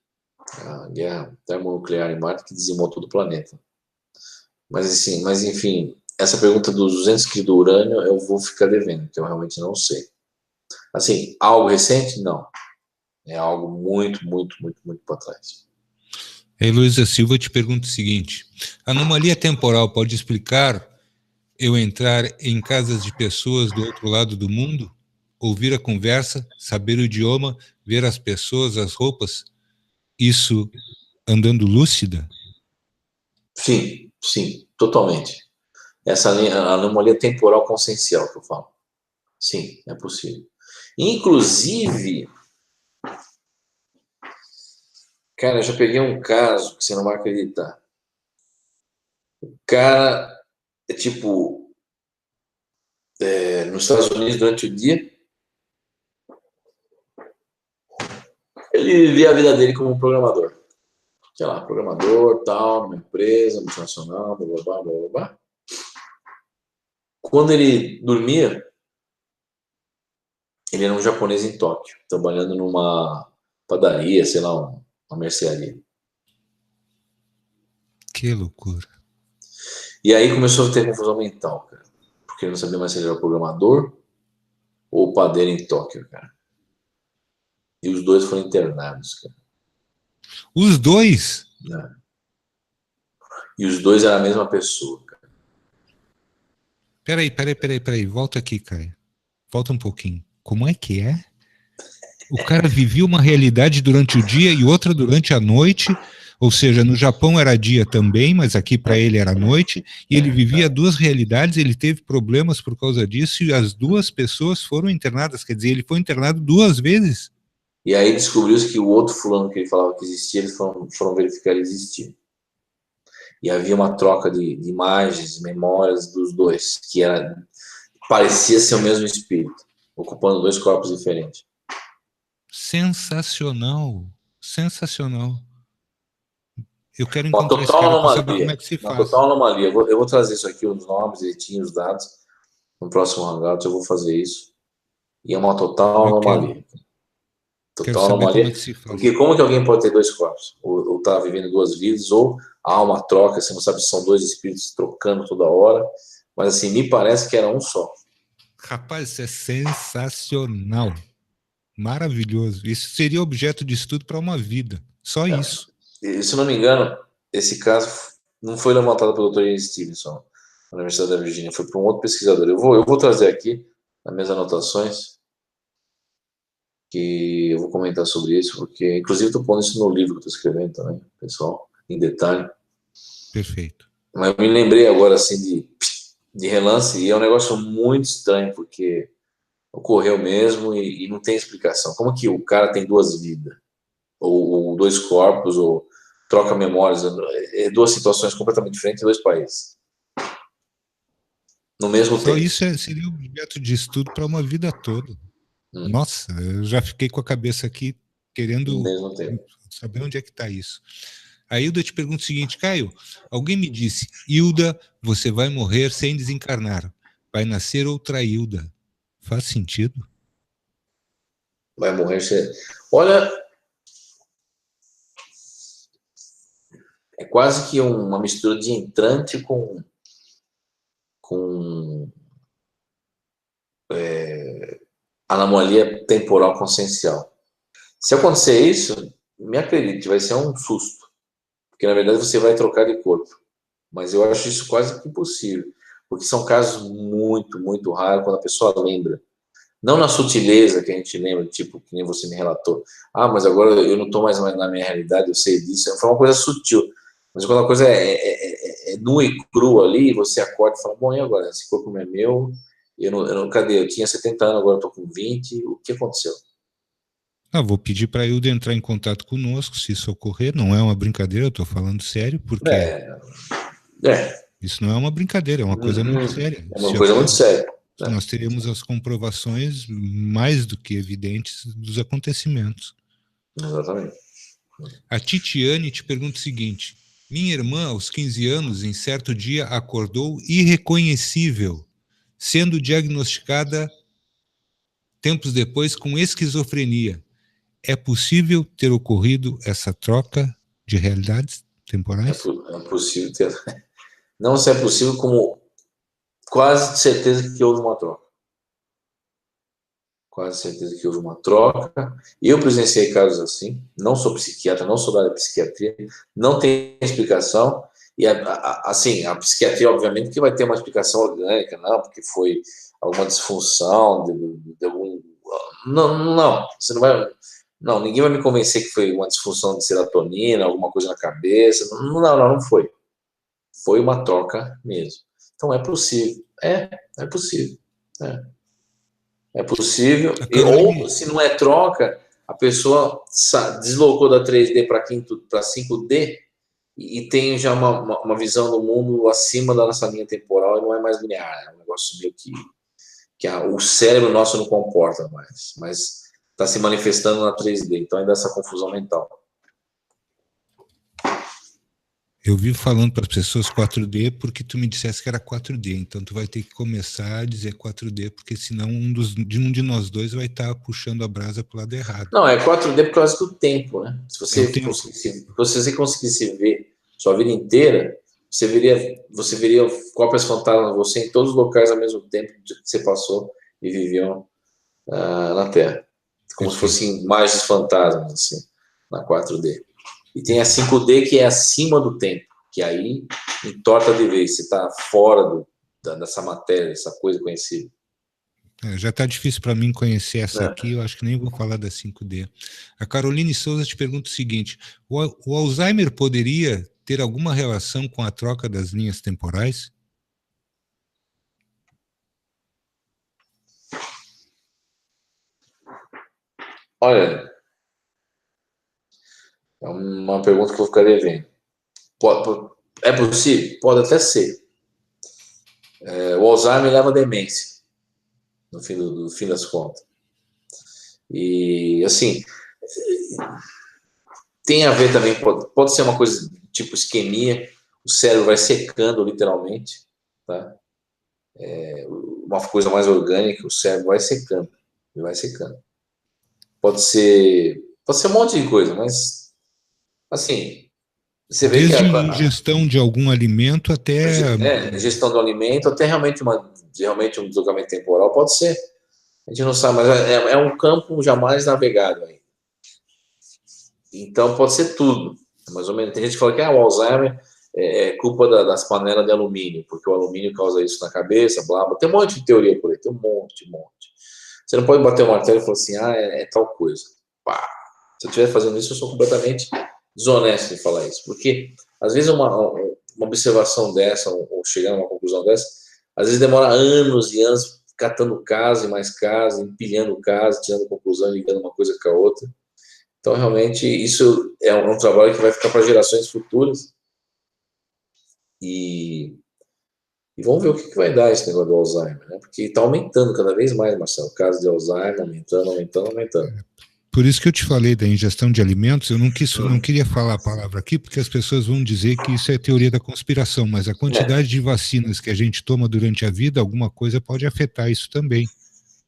A guerra termonuclear em Marte que dizimou todo o planeta. Mas, assim, enfim, essa pergunta dos 200 quilos do urânio eu vou ficar devendo, porque eu realmente não sei. Assim, algo recente? Não. É algo muito, muito, muito, muito para trás. A Heloísa Silva te pergunta o seguinte: a anomalia temporal pode explicar eu entrar em casas de pessoas do outro lado do mundo, ouvir a conversa, saber o idioma, ver as pessoas, as roupas, isso andando lúcida? Sim, sim, totalmente. Essa anomalia temporal consciencial que eu falo. Sim, é possível. Inclusive, cara, eu já peguei um caso que você não vai acreditar. O cara é tipo, nos Estados Unidos durante o dia, ele vivia a vida dele como um programador. Sei lá, programador, tal, numa empresa, multinacional, blá, blá, blá, blá, blá. Quando ele dormia, ele era um japonês em Tóquio, trabalhando numa padaria, sei lá, uma mercearia. Que loucura. E aí começou a ter confusão mental, cara. Porque ele não sabia mais se ele era programador ou padeiro em Tóquio, cara. E os dois foram internados, cara. Os dois? Né? E os dois eram a mesma pessoa, cara. Peraí. Volta aqui, Caio. Volta um pouquinho. Como é que é? O cara vivia uma realidade durante o dia e outra durante a noite, ou seja, no Japão era dia também, mas aqui para ele era noite, e ele vivia duas realidades, ele teve problemas por causa disso, e as duas pessoas foram internadas, quer dizer, ele foi internado 2 vezes. E aí descobriu-se que o outro fulano que ele falava que existia, eles foram verificar ele existir. E havia uma troca de imagens, memórias dos dois, que parecia ser o mesmo espírito, ocupando 2 corpos diferentes. Sensacional. Eu quero Uma encontrar esse total cara para anomalia. saber como é que se faz. Uma total anomalia. Eu vou trazer isso aqui, os nomes, direitinho, os dados. No próximo Hangout eu vou fazer isso. E é uma total anomalia. Total anomalia. Como é que se faz. Porque como que alguém pode ter 2 corpos? Ou tá vivendo 2 vidas, ou há uma troca, você não sabe se são 2 espíritos trocando toda hora. Mas assim, me parece que era um só. Rapaz, isso é sensacional. Maravilhoso. Isso seria objeto de estudo para uma vida. Só isso. E, se não me engano, esse caso não foi levantado pelo Dr. Ian Stevenson, na Universidade da Virgínia, foi por um outro pesquisador. Eu vou trazer aqui nas minhas anotações, que eu vou comentar sobre isso, porque, inclusive, estou pondo isso no livro que estou escrevendo também, pessoal, em detalhe. Perfeito. Mas eu me lembrei agora, assim, de relance, e é um negócio muito estranho, porque ocorreu mesmo e não tem explicação. Como que o cara tem duas vidas? Ou dois corpos, ou troca memórias? É duas situações completamente diferentes em dois países. No mesmo Só tempo. isso seria objeto de estudo para uma vida toda. Nossa, eu já fiquei com a cabeça aqui querendo No mesmo tempo. saber onde é que está isso. A Hilda te pergunta o seguinte, Caio, alguém me disse, Hilda, você vai morrer sem desencarnar. Vai nascer outra Hilda. Faz sentido? Vai morrer. Olha, é quase que uma mistura de entrante com anomalia temporal consciencial. Se acontecer isso, me acredite, vai ser um susto. Porque, na verdade, você vai trocar de corpo. Mas eu acho isso quase que impossível. Porque são casos muito, muito raros quando a pessoa lembra. Não na sutileza que a gente lembra, tipo, que nem você me relatou. Ah, mas agora eu não estou mais na minha realidade, eu sei disso. Foi uma coisa sutil. Mas quando a coisa é nua e crua ali, você acorda e fala, bom, e agora? Esse corpo não é meu, cadê? Eu tinha 70 anos, agora eu estou com 20, o que aconteceu? Vou pedir para a Hilda entrar em contato conosco, se isso ocorrer. Não é uma brincadeira, eu estou falando sério, porque isso não é uma brincadeira, é uma coisa muito séria. É uma coisa muito séria. Nós teríamos as comprovações mais do que evidentes dos acontecimentos. Exatamente. A Titiane te pergunta o seguinte, minha irmã, aos 15 anos, em certo dia, acordou irreconhecível, sendo diagnosticada tempos depois com esquizofrenia. É possível ter ocorrido essa troca de realidades temporais? É possível ter. Não se é possível, como quase certeza que houve uma troca. Quase certeza que houve uma troca. Eu presenciei casos assim. Não sou psiquiatra, não sou da área de psiquiatria. Não tem explicação. E, assim, a psiquiatria, obviamente, que vai ter uma explicação orgânica, não, porque foi alguma disfunção de algum... Não, você não vai... Não, ninguém vai me convencer que foi uma disfunção de serotonina, alguma coisa na cabeça. Não foi. Foi uma troca mesmo. Então, é possível. É possível. É possível. Ou, se não é troca, a pessoa deslocou da 3D para 5D e tem já uma visão do mundo acima da nossa linha temporal e não é mais linear. É um negócio meio que o cérebro nosso não comporta mais. Mas está se manifestando na 3D. Então, ainda essa confusão mental. Eu vivo falando para as pessoas 4D porque tu me disseste que era 4D, então tu vai ter que começar a dizer 4D, porque senão um de nós dois vai estar puxando a brasa para o lado errado. Não, é 4D por causa do tempo, né? Se você conseguisse ver sua vida inteira, você veria cópias fantasmas de você em todos os locais ao mesmo tempo que você passou e viveu na Terra. Como se fossem imagens fantasmas, assim, na 4D. E tem a 5D, que é acima do tempo, que aí entorta de vez, você está fora dessa matéria, dessa coisa conhecida. Já está difícil para mim conhecer essa aqui, eu acho que nem vou falar da 5D. A Caroline Souza te pergunta o seguinte, o Alzheimer poderia ter alguma relação com a troca das linhas temporais? Olha, é uma pergunta que eu ficaria vendo. É possível? Pode até ser. O Alzheimer leva a demência, no fim das contas. E, assim, tem a ver também, pode ser uma coisa tipo isquemia, o cérebro vai secando literalmente, tá? Uma coisa mais orgânica, o cérebro vai secando, ele vai secando. Pode ser um monte de coisa, mas, assim, você vê desde que ingestão de algum alimento até... gestão do alimento, até realmente um deslocamento temporal, pode ser. A gente não sabe, mas é um campo jamais navegado aí. Então, pode ser tudo. Mais ou menos. Tem gente que fala que o Alzheimer é culpa das panelas de alumínio, porque o alumínio causa isso na cabeça, blá, blá. Tem um monte de teoria por aí, tem um monte. Você não pode bater o martelo e falar assim, é tal coisa. Pá. Se eu estiver fazendo isso, eu sou completamente desonesto em falar isso, porque às vezes uma observação dessa, ou chegar a uma conclusão dessa, às vezes demora anos e anos catando caso e mais caso, empilhando caso, tirando conclusão, ligando uma coisa com a outra. Então, realmente, isso é um trabalho que vai ficar para gerações futuras. E vamos ver o que vai dar esse negócio do Alzheimer, né? Porque está aumentando cada vez mais, Marcelo, o caso de Alzheimer aumentando. Por isso que eu te falei da ingestão de alimentos, eu não queria falar a palavra aqui, porque as pessoas vão dizer que isso é teoria da conspiração, mas a quantidade de vacinas que a gente toma durante a vida, alguma coisa pode afetar isso também.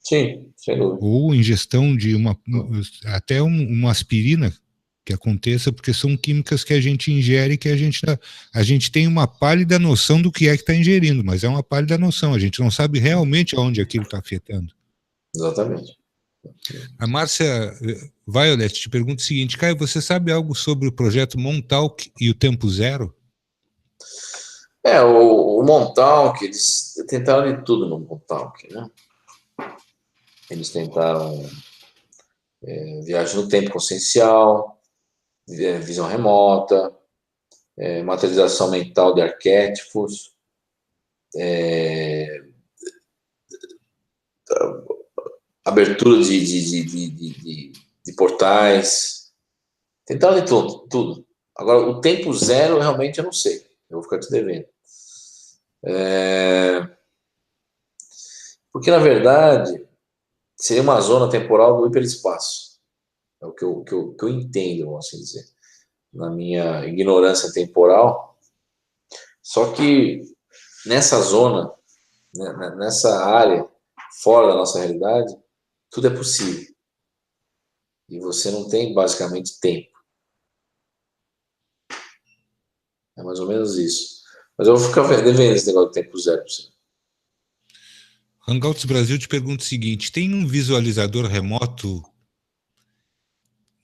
Sim, sem dúvida. Ou ingestão de até uma aspirina que aconteça, porque são químicas que a gente ingere, que a gente tem uma pálida noção do que está ingerindo, mas é uma pálida noção, a gente não sabe realmente aonde aquilo está afetando. Exatamente. A Márcia Violet te pergunta o seguinte, Caio, você sabe algo sobre o projeto Montauk e o Tempo Zero? O Montauk, eles tentaram de tudo no Montauk, né? Eles tentaram viagem no tempo consciencial, visão remota, materialização mental de arquétipos, abertura de portais, tentaram de tudo. Agora, o tempo zero, realmente, eu não sei. Eu vou ficar te devendo. Porque, na verdade, seria uma zona temporal do hiperespaço. É o que eu entendo, vamos assim dizer, na minha ignorância temporal. Só que nessa zona, né, nessa área, fora da nossa realidade, tudo é possível. E você não tem, basicamente, tempo. É mais ou menos isso. Mas eu vou ficar devendo esse negócio do tempo zero para você. Hangouts Brasil te pergunta o seguinte, tem um visualizador remoto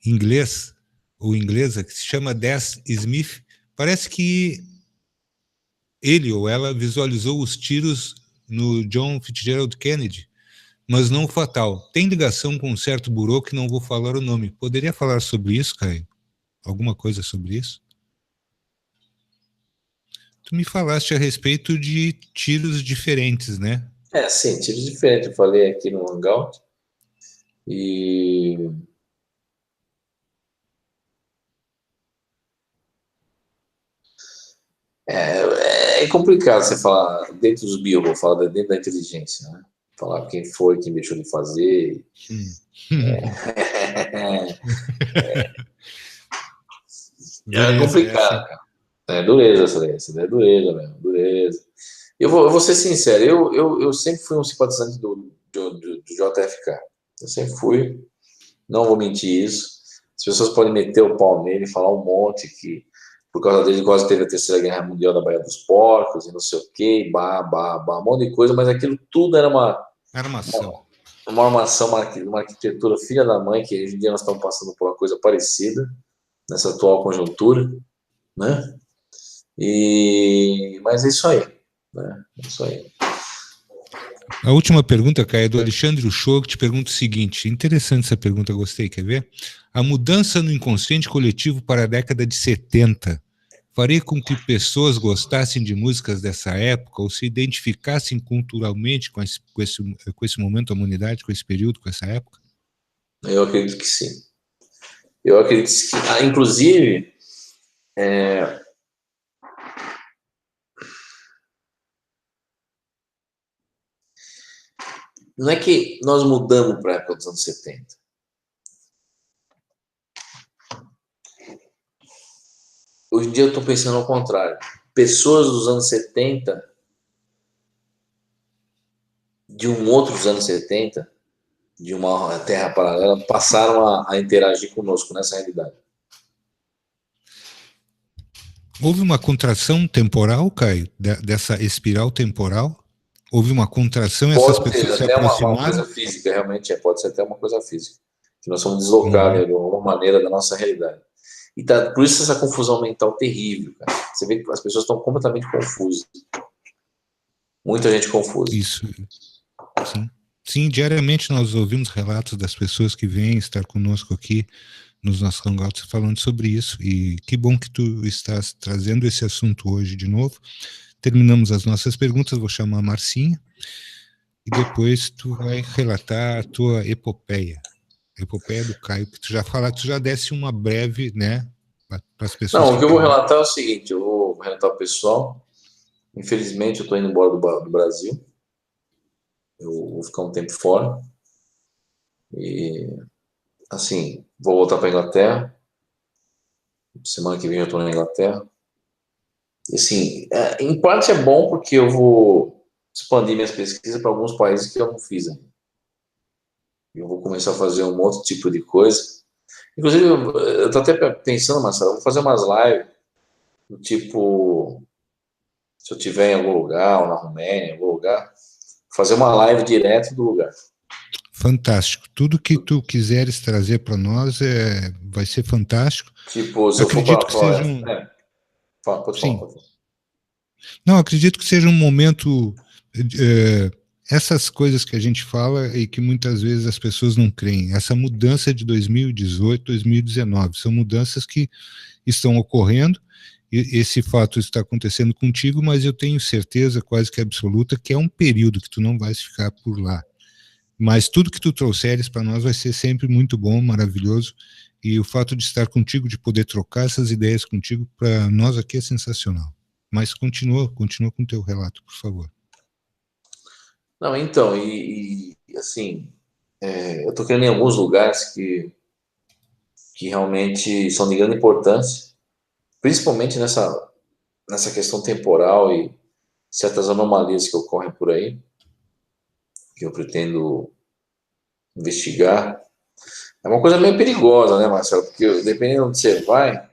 inglês ou inglesa que se chama Des Smith? Parece que ele ou ela visualizou os tiros no John Fitzgerald Kennedy, mas não fatal. Tem ligação com um certo burô que não vou falar o nome. Poderia falar sobre isso, Caio? Alguma coisa sobre isso? Tu me falaste a respeito de tiros diferentes, né? Sim, tiros diferentes. Eu falei aqui no Hangout. E... É complicado você falar dentro dos bio, vou falar dentro da inteligência, né? Falar quem foi, quem deixou de fazer. É complicado, cara. É dureza essa daí é dureza mesmo, dureza. Eu vou ser sincero, eu sempre fui um simpatizante do JFK. Eu sempre fui, não vou mentir isso. As pessoas podem meter o pau nele e falar um monte que por causa dele quase teve a Terceira Guerra Mundial da Baía dos Porcos e não sei o quê, um monte de coisa, mas aquilo tudo era uma armação. Uma armação, uma arquitetura filha da mãe, que hoje em dia nós estamos passando por uma coisa parecida nessa atual conjuntura, né? Mas é isso aí, né? É isso aí. A última pergunta, Caio, é do Alexandre Uchoa, que te pergunta o seguinte, interessante essa pergunta, gostei, quer ver? A mudança no inconsciente coletivo para a década de 70 faria com que pessoas gostassem de músicas dessa época ou se identificassem culturalmente com esse momento da humanidade, com esse período, com essa época? Eu acredito que sim. Eu acredito que, inclusive, não é que nós mudamos para a época dos anos 70. Hoje em dia eu estou pensando ao contrário. Pessoas dos anos 70, de outros anos 70, de uma terra paralela, passaram a interagir conosco nessa realidade. Houve uma contração temporal, Caio, dessa espiral temporal? Houve uma contração, essas pessoas se aproximaram? Uma coisa física, realmente, pode ser até uma coisa física. Que nós somos deslocados de alguma maneira da nossa realidade. E tá, por isso essa confusão mental terrível, cara. Você vê que as pessoas estão completamente confusas. Muita gente confusa. Isso, sim. Sim, diariamente nós ouvimos relatos das pessoas que vêm estar conosco aqui nos nossos hangouts falando sobre isso, e que bom que tu estás trazendo esse assunto hoje de novo. Terminamos as nossas perguntas, vou chamar a Marcinha, e depois tu vai relatar a tua epopeia. A epopeia do Caio, que tu já fala, tu já desse uma breve, né, para as pessoas Não, o que eu vou ficarem. relatar é o seguinte, eu vou relatar o pessoal. Infelizmente, eu estou indo embora do Brasil. Eu vou ficar um tempo fora. E, assim, vou voltar para a Inglaterra. Semana que vem eu estou na Inglaterra. E, assim, em parte é bom porque eu vou expandir minhas pesquisas para alguns países que eu não fiz ainda. Eu vou começar a fazer um outro tipo de coisa. Inclusive, eu estou até pensando, Marcelo, eu vou fazer umas lives do tipo, se eu estiver em algum lugar, ou na Romênia, em algum lugar, fazer uma live direto do lugar. Fantástico. Tudo que tu quiseres trazer para nós vai ser fantástico. Tipo, se eu for para Acredito a que seja floresta. Pode falar, sim. pode falar. Não, acredito que seja um momento, essas coisas que a gente fala e que muitas vezes as pessoas não creem. Essa mudança de 2018, 2019, são mudanças que estão ocorrendo. E esse fato está acontecendo contigo, mas eu tenho certeza quase que absoluta que é um período que tu não vais ficar por lá. Mas tudo que tu trouxeres para nós vai ser sempre muito bom, maravilhoso. E o fato de estar contigo, de poder trocar essas ideias contigo, para nós aqui é sensacional. Mas continua com o teu relato, por favor. Não, então, assim, eu tô querendo em alguns lugares que realmente são de grande importância, principalmente nessa questão temporal e certas anomalias que ocorrem por aí, que eu pretendo investigar. É uma coisa meio perigosa, né, Marcelo? Porque dependendo de onde você vai,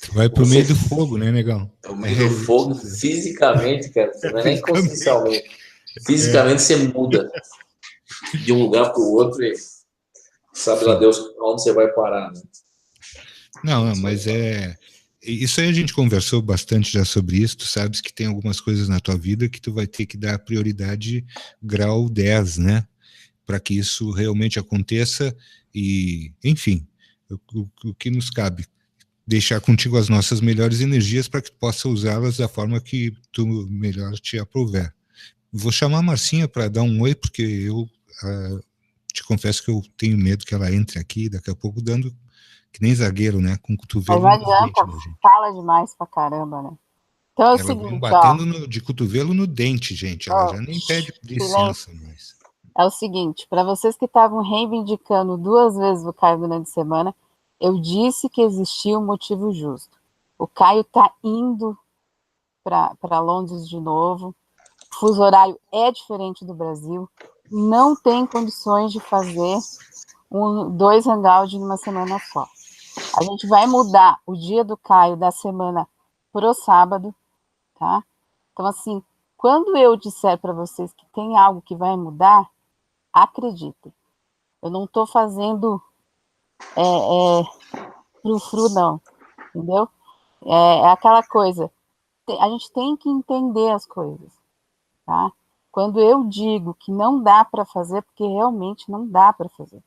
Tu vai pro você meio do fogo, né, negão? no É meio do fogo isso. fisicamente, cara, não é nem Fisicamente. consciencialmente. Fisicamente você muda de um lugar para o outro e sabe lá Sim. Deus onde você vai parar, né? Não, mas isso aí a gente conversou bastante já sobre isso. Tu sabes que tem algumas coisas na tua vida que tu vai ter que dar prioridade grau 10, né? Para que isso realmente aconteça e, enfim, o que nos cabe. Deixar contigo as nossas melhores energias para que tu possa usá-las da forma que tu melhor te aprouver. Vou chamar a Marcinha para dar um oi, porque eu te confesso que eu tenho medo que ela entre aqui daqui a pouco dando que nem zagueiro, né? Com o Mas cotovelo não nos adianta, dentes da gente. fala demais pra caramba, né? Então é o Ela vem seguinte, ó, batendo de cotovelo no dente, gente. Ela ó, já nem pede silêncio. licença mais. É o seguinte, para vocês que estavam reivindicando 2 vezes o Caio durante a semana, eu disse que existia um motivo justo. O Caio está indo para Londres de novo, o fuso horário é diferente do Brasil, não tem condições de fazer 2 hangouts numa semana só. A gente vai mudar o dia do Caio da semana pro sábado, tá? Então, assim, quando eu disser para vocês que tem algo que vai mudar, acreditem. Eu não estou fazendo frufru, não, entendeu? É aquela coisa. A gente tem que entender as coisas, tá? Quando eu digo que não dá para fazer, porque realmente não dá para fazer.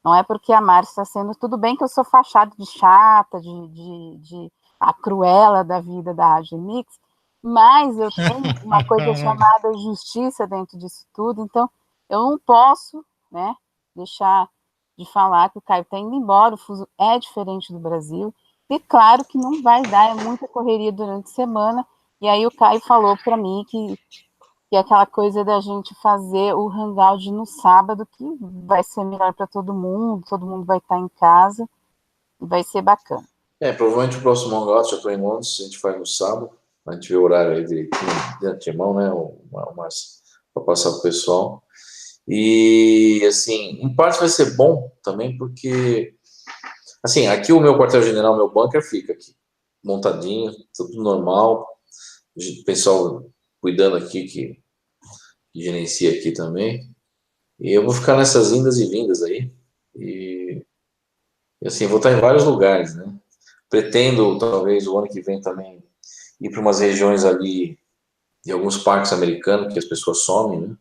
Não é porque a Márcia está sendo... Tudo bem que eu sou fachada de chata, de a cruela da vida da Rádio Mix, mas eu tenho uma coisa chamada justiça dentro disso tudo, então eu não posso, né, deixar de falar que o Caio está indo embora, o fuso é diferente do Brasil, e claro que não vai dar, é muita correria durante a semana, e aí o Caio falou para mim que é aquela coisa da gente fazer o hangout no sábado, que vai ser melhor para todo mundo vai estar em casa, e vai ser bacana. Provavelmente o próximo Hangout, já estou em Londres, a gente faz no sábado, a gente vê o horário aí direitinho, de antemão, né, para passar para o pessoal. E, assim, em parte vai ser bom também, porque, assim, aqui o meu quartel-general, meu bunker fica aqui, montadinho, tudo normal, o pessoal cuidando aqui, que gerencia aqui também, e eu vou ficar nessas indas e vindas aí, e E assim, eu vou estar em vários lugares, né? Pretendo, talvez, o ano que vem também ir para umas regiões ali de alguns parques americanos que as pessoas somem, né?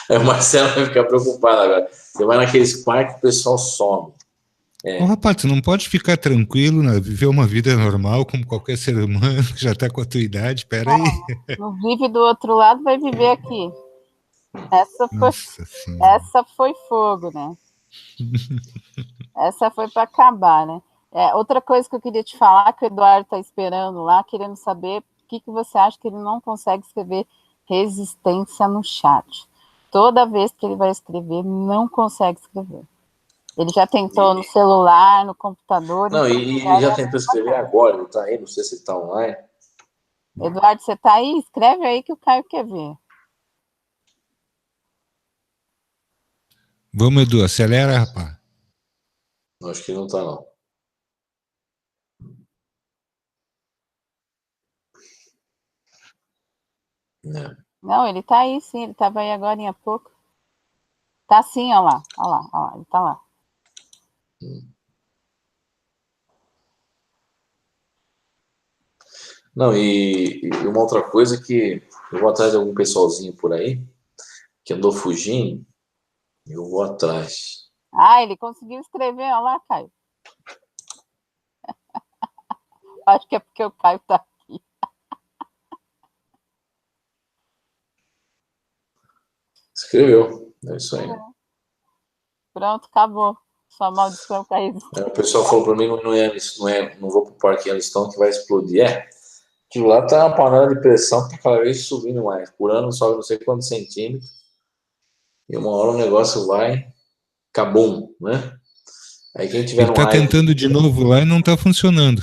Aí o Marcelo vai ficar preocupado agora. Você vai naqueles parques, o pessoal some. Ô, rapaz, tu não pode ficar tranquilo, né? Viver uma vida normal como qualquer ser humano que já está com a tua idade. Pera aí. Não vive do outro lado, vai viver aqui. Nossa Senhora. Essa foi fogo, né? Essa foi para acabar, né? Outra coisa que eu queria te falar, que o Eduardo está esperando lá, querendo saber por que você acha que ele não consegue escrever resistência no chat. Toda vez que ele vai escrever, não consegue escrever. Ele já tentou no celular, no computador. Não, e já tentou escrever agora, ele está aí, não sei se ele está online. Eduardo, você está aí? Escreve aí que o Caio quer ver. Vamos, Edu, acelera, rapaz. Acho que não está, não. Não, ele está aí sim, ele estava aí agora há pouco. Tá sim, olha lá, ele está lá. Não, e uma outra coisa que eu vou atrás de algum pessoalzinho por aí que andou fugindo, eu vou atrás. Ah, ele conseguiu escrever, olha lá, Caio. Acho que é porque o Caio está aqui. Escreveu, é isso aí. Pronto, acabou. Sua maldição caiu. O pessoal falou para mim, não vou pro Parque Yellowstone que vai explodir. Aquilo lá tá uma panela de pressão que tá cada vez subindo mais. Por ano sobe não sei quantos centímetros. E uma hora o negócio vai, cabum, né? Aí quem tiver Ele está tentando de novo lá e não está funcionando.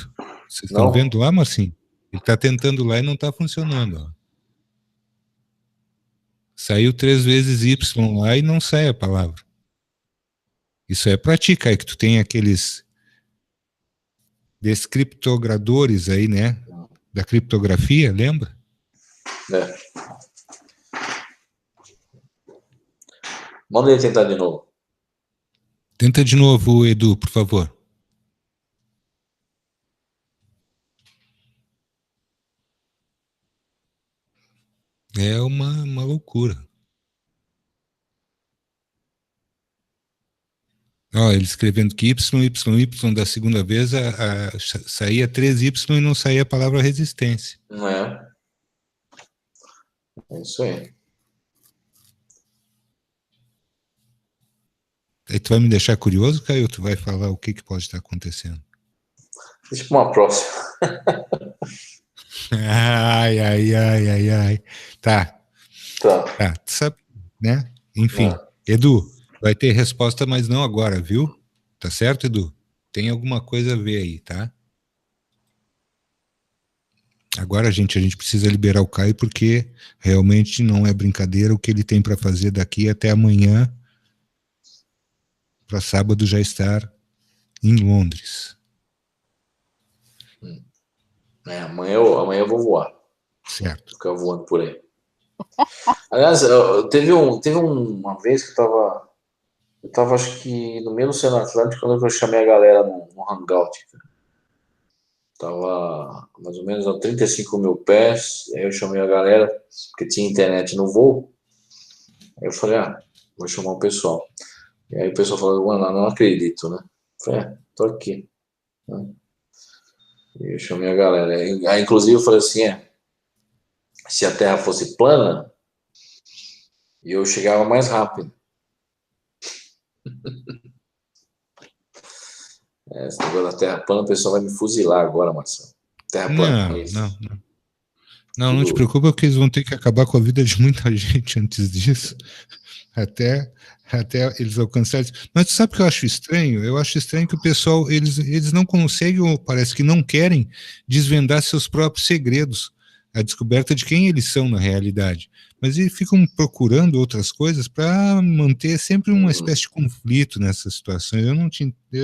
Vocês estão vendo lá, Marcinho? Ele está tentando lá e não está funcionando. Ó. Saiu 3 vezes Y lá e não sai a palavra. Isso é pra ti, Caio, que tu tem aqueles descriptogradores aí, né? Da criptografia, lembra? Manda ele tentar de novo. Tenta de novo, Edu, por favor. É uma loucura. Ó, ele escrevendo que Y da segunda vez saía 3Y e não saía a palavra resistência. Não é? É isso aí. Aí tu vai me deixar curioso, Caio, ou tu vai falar o que pode estar acontecendo? Deixa para uma próxima. Ai. Tá, tu sabe, né? Enfim, Edu, vai ter resposta, mas não agora, viu? Tá certo, Edu? Tem alguma coisa a ver aí, tá? Agora, a gente precisa liberar o Caio, porque realmente não é brincadeira o que ele tem para fazer daqui até amanhã, para sábado já estar em Londres. Amanhã eu vou voar. Certo. Ficar voando por aí. Aliás, teve uma vez que eu tava acho que no meio do Oceano Atlântico, quando eu chamei a galera no Hangout. Tava mais ou menos a 35 mil pés, aí eu chamei a galera, porque tinha internet no voo. Aí eu falei, vou chamar o pessoal. E aí o pessoal falou, mano, não acredito, né? Eu falei, tô aqui. E eu chamei a galera. Aí, inclusive, eu falei assim, se a Terra fosse plana, eu chegava mais rápido. Se negócio da Terra plana, o pessoal vai me fuzilar agora, Marcelo. Terra plana. Não te preocupa, porque eles vão ter que acabar com a vida de muita gente antes disso. Até eles alcançarem. Mas tu sabe o que eu acho estranho? Eu acho estranho que o pessoal, eles não conseguem, ou parece que não querem, desvendar seus próprios segredos, a descoberta de quem eles são na realidade. Mas eles ficam procurando outras coisas para manter sempre uma espécie de conflito nessas situações.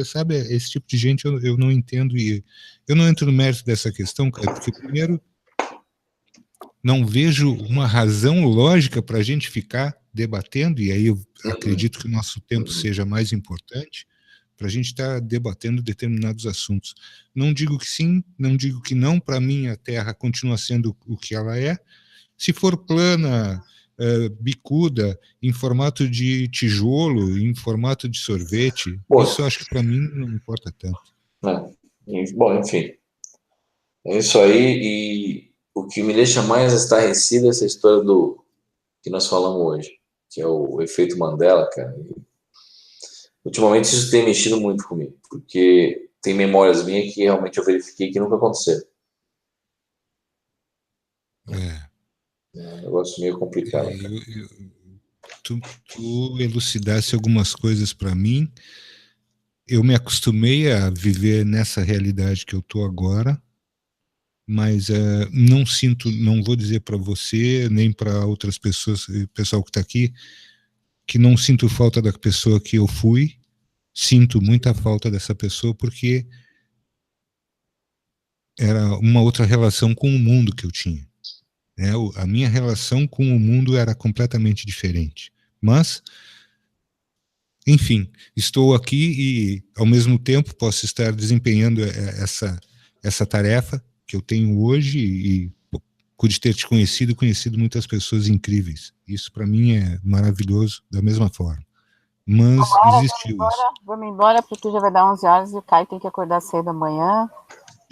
Sabe, esse tipo de gente eu não entendo, e eu não entro no mérito dessa questão, cara, porque primeiro não vejo uma razão lógica para a gente ficar debatendo, e aí eu acredito que o nosso tempo seja mais importante, para a gente estar debatendo determinados assuntos. Não digo que sim, não digo que não, para mim a Terra continua sendo o que ela é. Se for plana, bicuda, em formato de tijolo, em formato de sorvete, Bom, isso eu acho que para mim não importa tanto. bom, enfim, é isso aí. E o que me deixa mais estarrecido é essa história do que nós falamos hoje, que é o efeito Mandela, cara. Ultimamente isso tem mexido muito comigo, porque tem memórias minhas que realmente eu verifiquei que nunca aconteceram. É um negócio meio complicado, cara. Tu elucidasse algumas coisas para mim. Eu me acostumei a viver nessa realidade que eu tô agora, mas não sinto, não vou dizer para você nem para outras pessoas, pessoal que está aqui, que não sinto falta da pessoa que eu fui. Sinto muita falta dessa pessoa porque era uma outra relação com o mundo que eu tinha. A minha relação com o mundo era completamente diferente. Mas, enfim, estou aqui e, ao mesmo tempo, posso estar desempenhando essa tarefa que eu tenho hoje e pude ter te conhecido muitas pessoas incríveis. Isso, para mim, é maravilhoso da mesma forma. Mas existiu isso. Vamos embora, porque já vai dar 11 horas e o Caio tem que acordar cedo amanhã.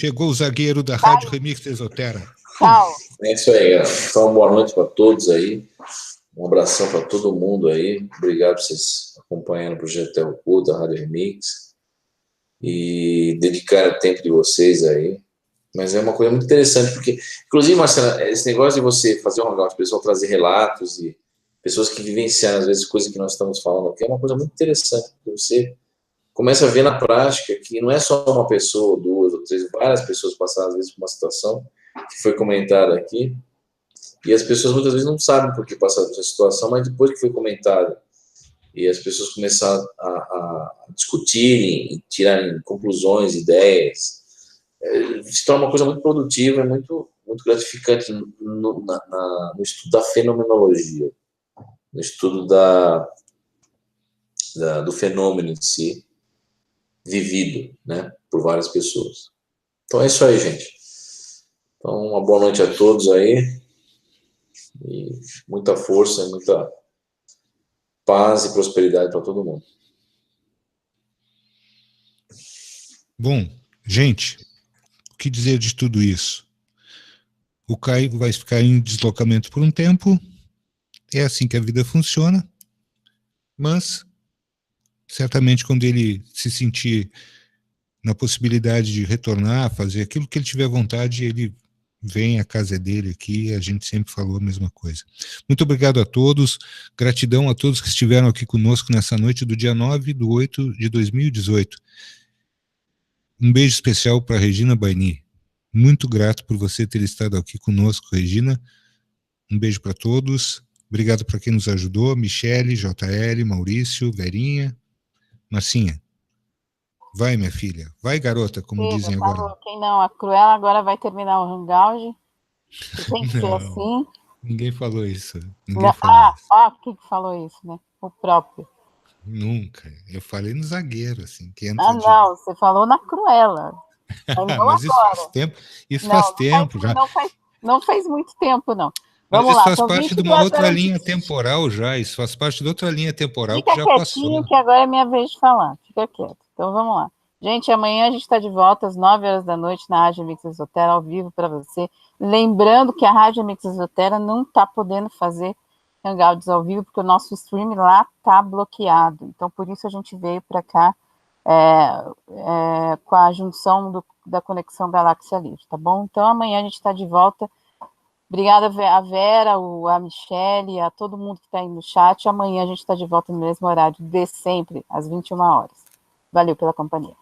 Chegou o zagueiro da Rádio Remix Exotera. Tchau. É isso aí, galera. Então, boa noite para todos aí. Um abração para todo mundo aí. Obrigado por vocês acompanhando o Projeto Terra Oculta, a Rádio Remix. E dedicar o tempo de vocês aí. Mas é uma coisa muito interessante, porque, inclusive, Marcela, esse negócio de você fazer um hangout, o pessoal trazer relatos e pessoas que vivenciaram, às vezes, coisas que nós estamos falando aqui, é uma coisa muito interessante, porque você começa a ver na prática que não é só uma pessoa, duas ou três, várias pessoas passaram, às vezes, por uma situação que foi comentada aqui, e as pessoas muitas vezes não sabem por que passaram por essa situação, mas depois que foi comentada e as pessoas começaram a discutirem e tirarem conclusões, ideias, se torna uma coisa muito produtiva e muito, muito gratificante no estudo da fenomenologia, no estudo do fenômeno em si, vivido, né, por várias pessoas. Então é isso aí, gente. Então, uma boa noite a todos aí, e muita força, muita paz e prosperidade para todo mundo. Bom, gente, o que dizer de tudo isso? O Caio vai ficar em deslocamento por um tempo, é assim que a vida funciona, mas certamente quando ele se sentir na possibilidade de retornar, fazer aquilo que ele tiver vontade, ele vem à casa dele aqui, a gente sempre falou a mesma coisa. Muito obrigado a todos, gratidão a todos que estiveram aqui conosco nessa noite do dia 9/8/2018. Um beijo especial para Regina Baini. Muito grato por você ter estado aqui conosco, Regina. Um beijo para todos. Obrigado para quem nos ajudou, Michele, JL, Maurício, Verinha, Marcinha. Vai, minha filha. Vai, garota, como dizem agora. Quem não, a Cruella agora vai terminar o Hangout. Tem que ser assim. Ninguém falou isso. Quem que falou isso, né? O próprio. Nunca. Eu falei no zagueiro, assim. Que entra não, você falou na Cruella. Mas isso faz tempo. Isso faz tempo já. Não faz muito tempo, não. Mas isso faz parte de uma outra linha temporal já. Isso faz parte de outra linha temporal que já passou. Que agora é minha vez de falar. Fica quieto. Então vamos lá. Gente, amanhã a gente está de volta às 9 horas da noite na Rádio Mix Exotera, ao vivo para você. Lembrando que a Rádio Mix Exotera não está podendo fazer hangouts ao vivo, porque o nosso stream lá está bloqueado. Então, por isso a gente veio para cá com a junção da Conexão Galáxia Livre, tá bom? Então, amanhã a gente está de volta. Obrigada a Vera, a Michele, a todo mundo que está aí no chat. Amanhã a gente está de volta no mesmo horário de sempre, às 21 horas. Valeu pela companhia.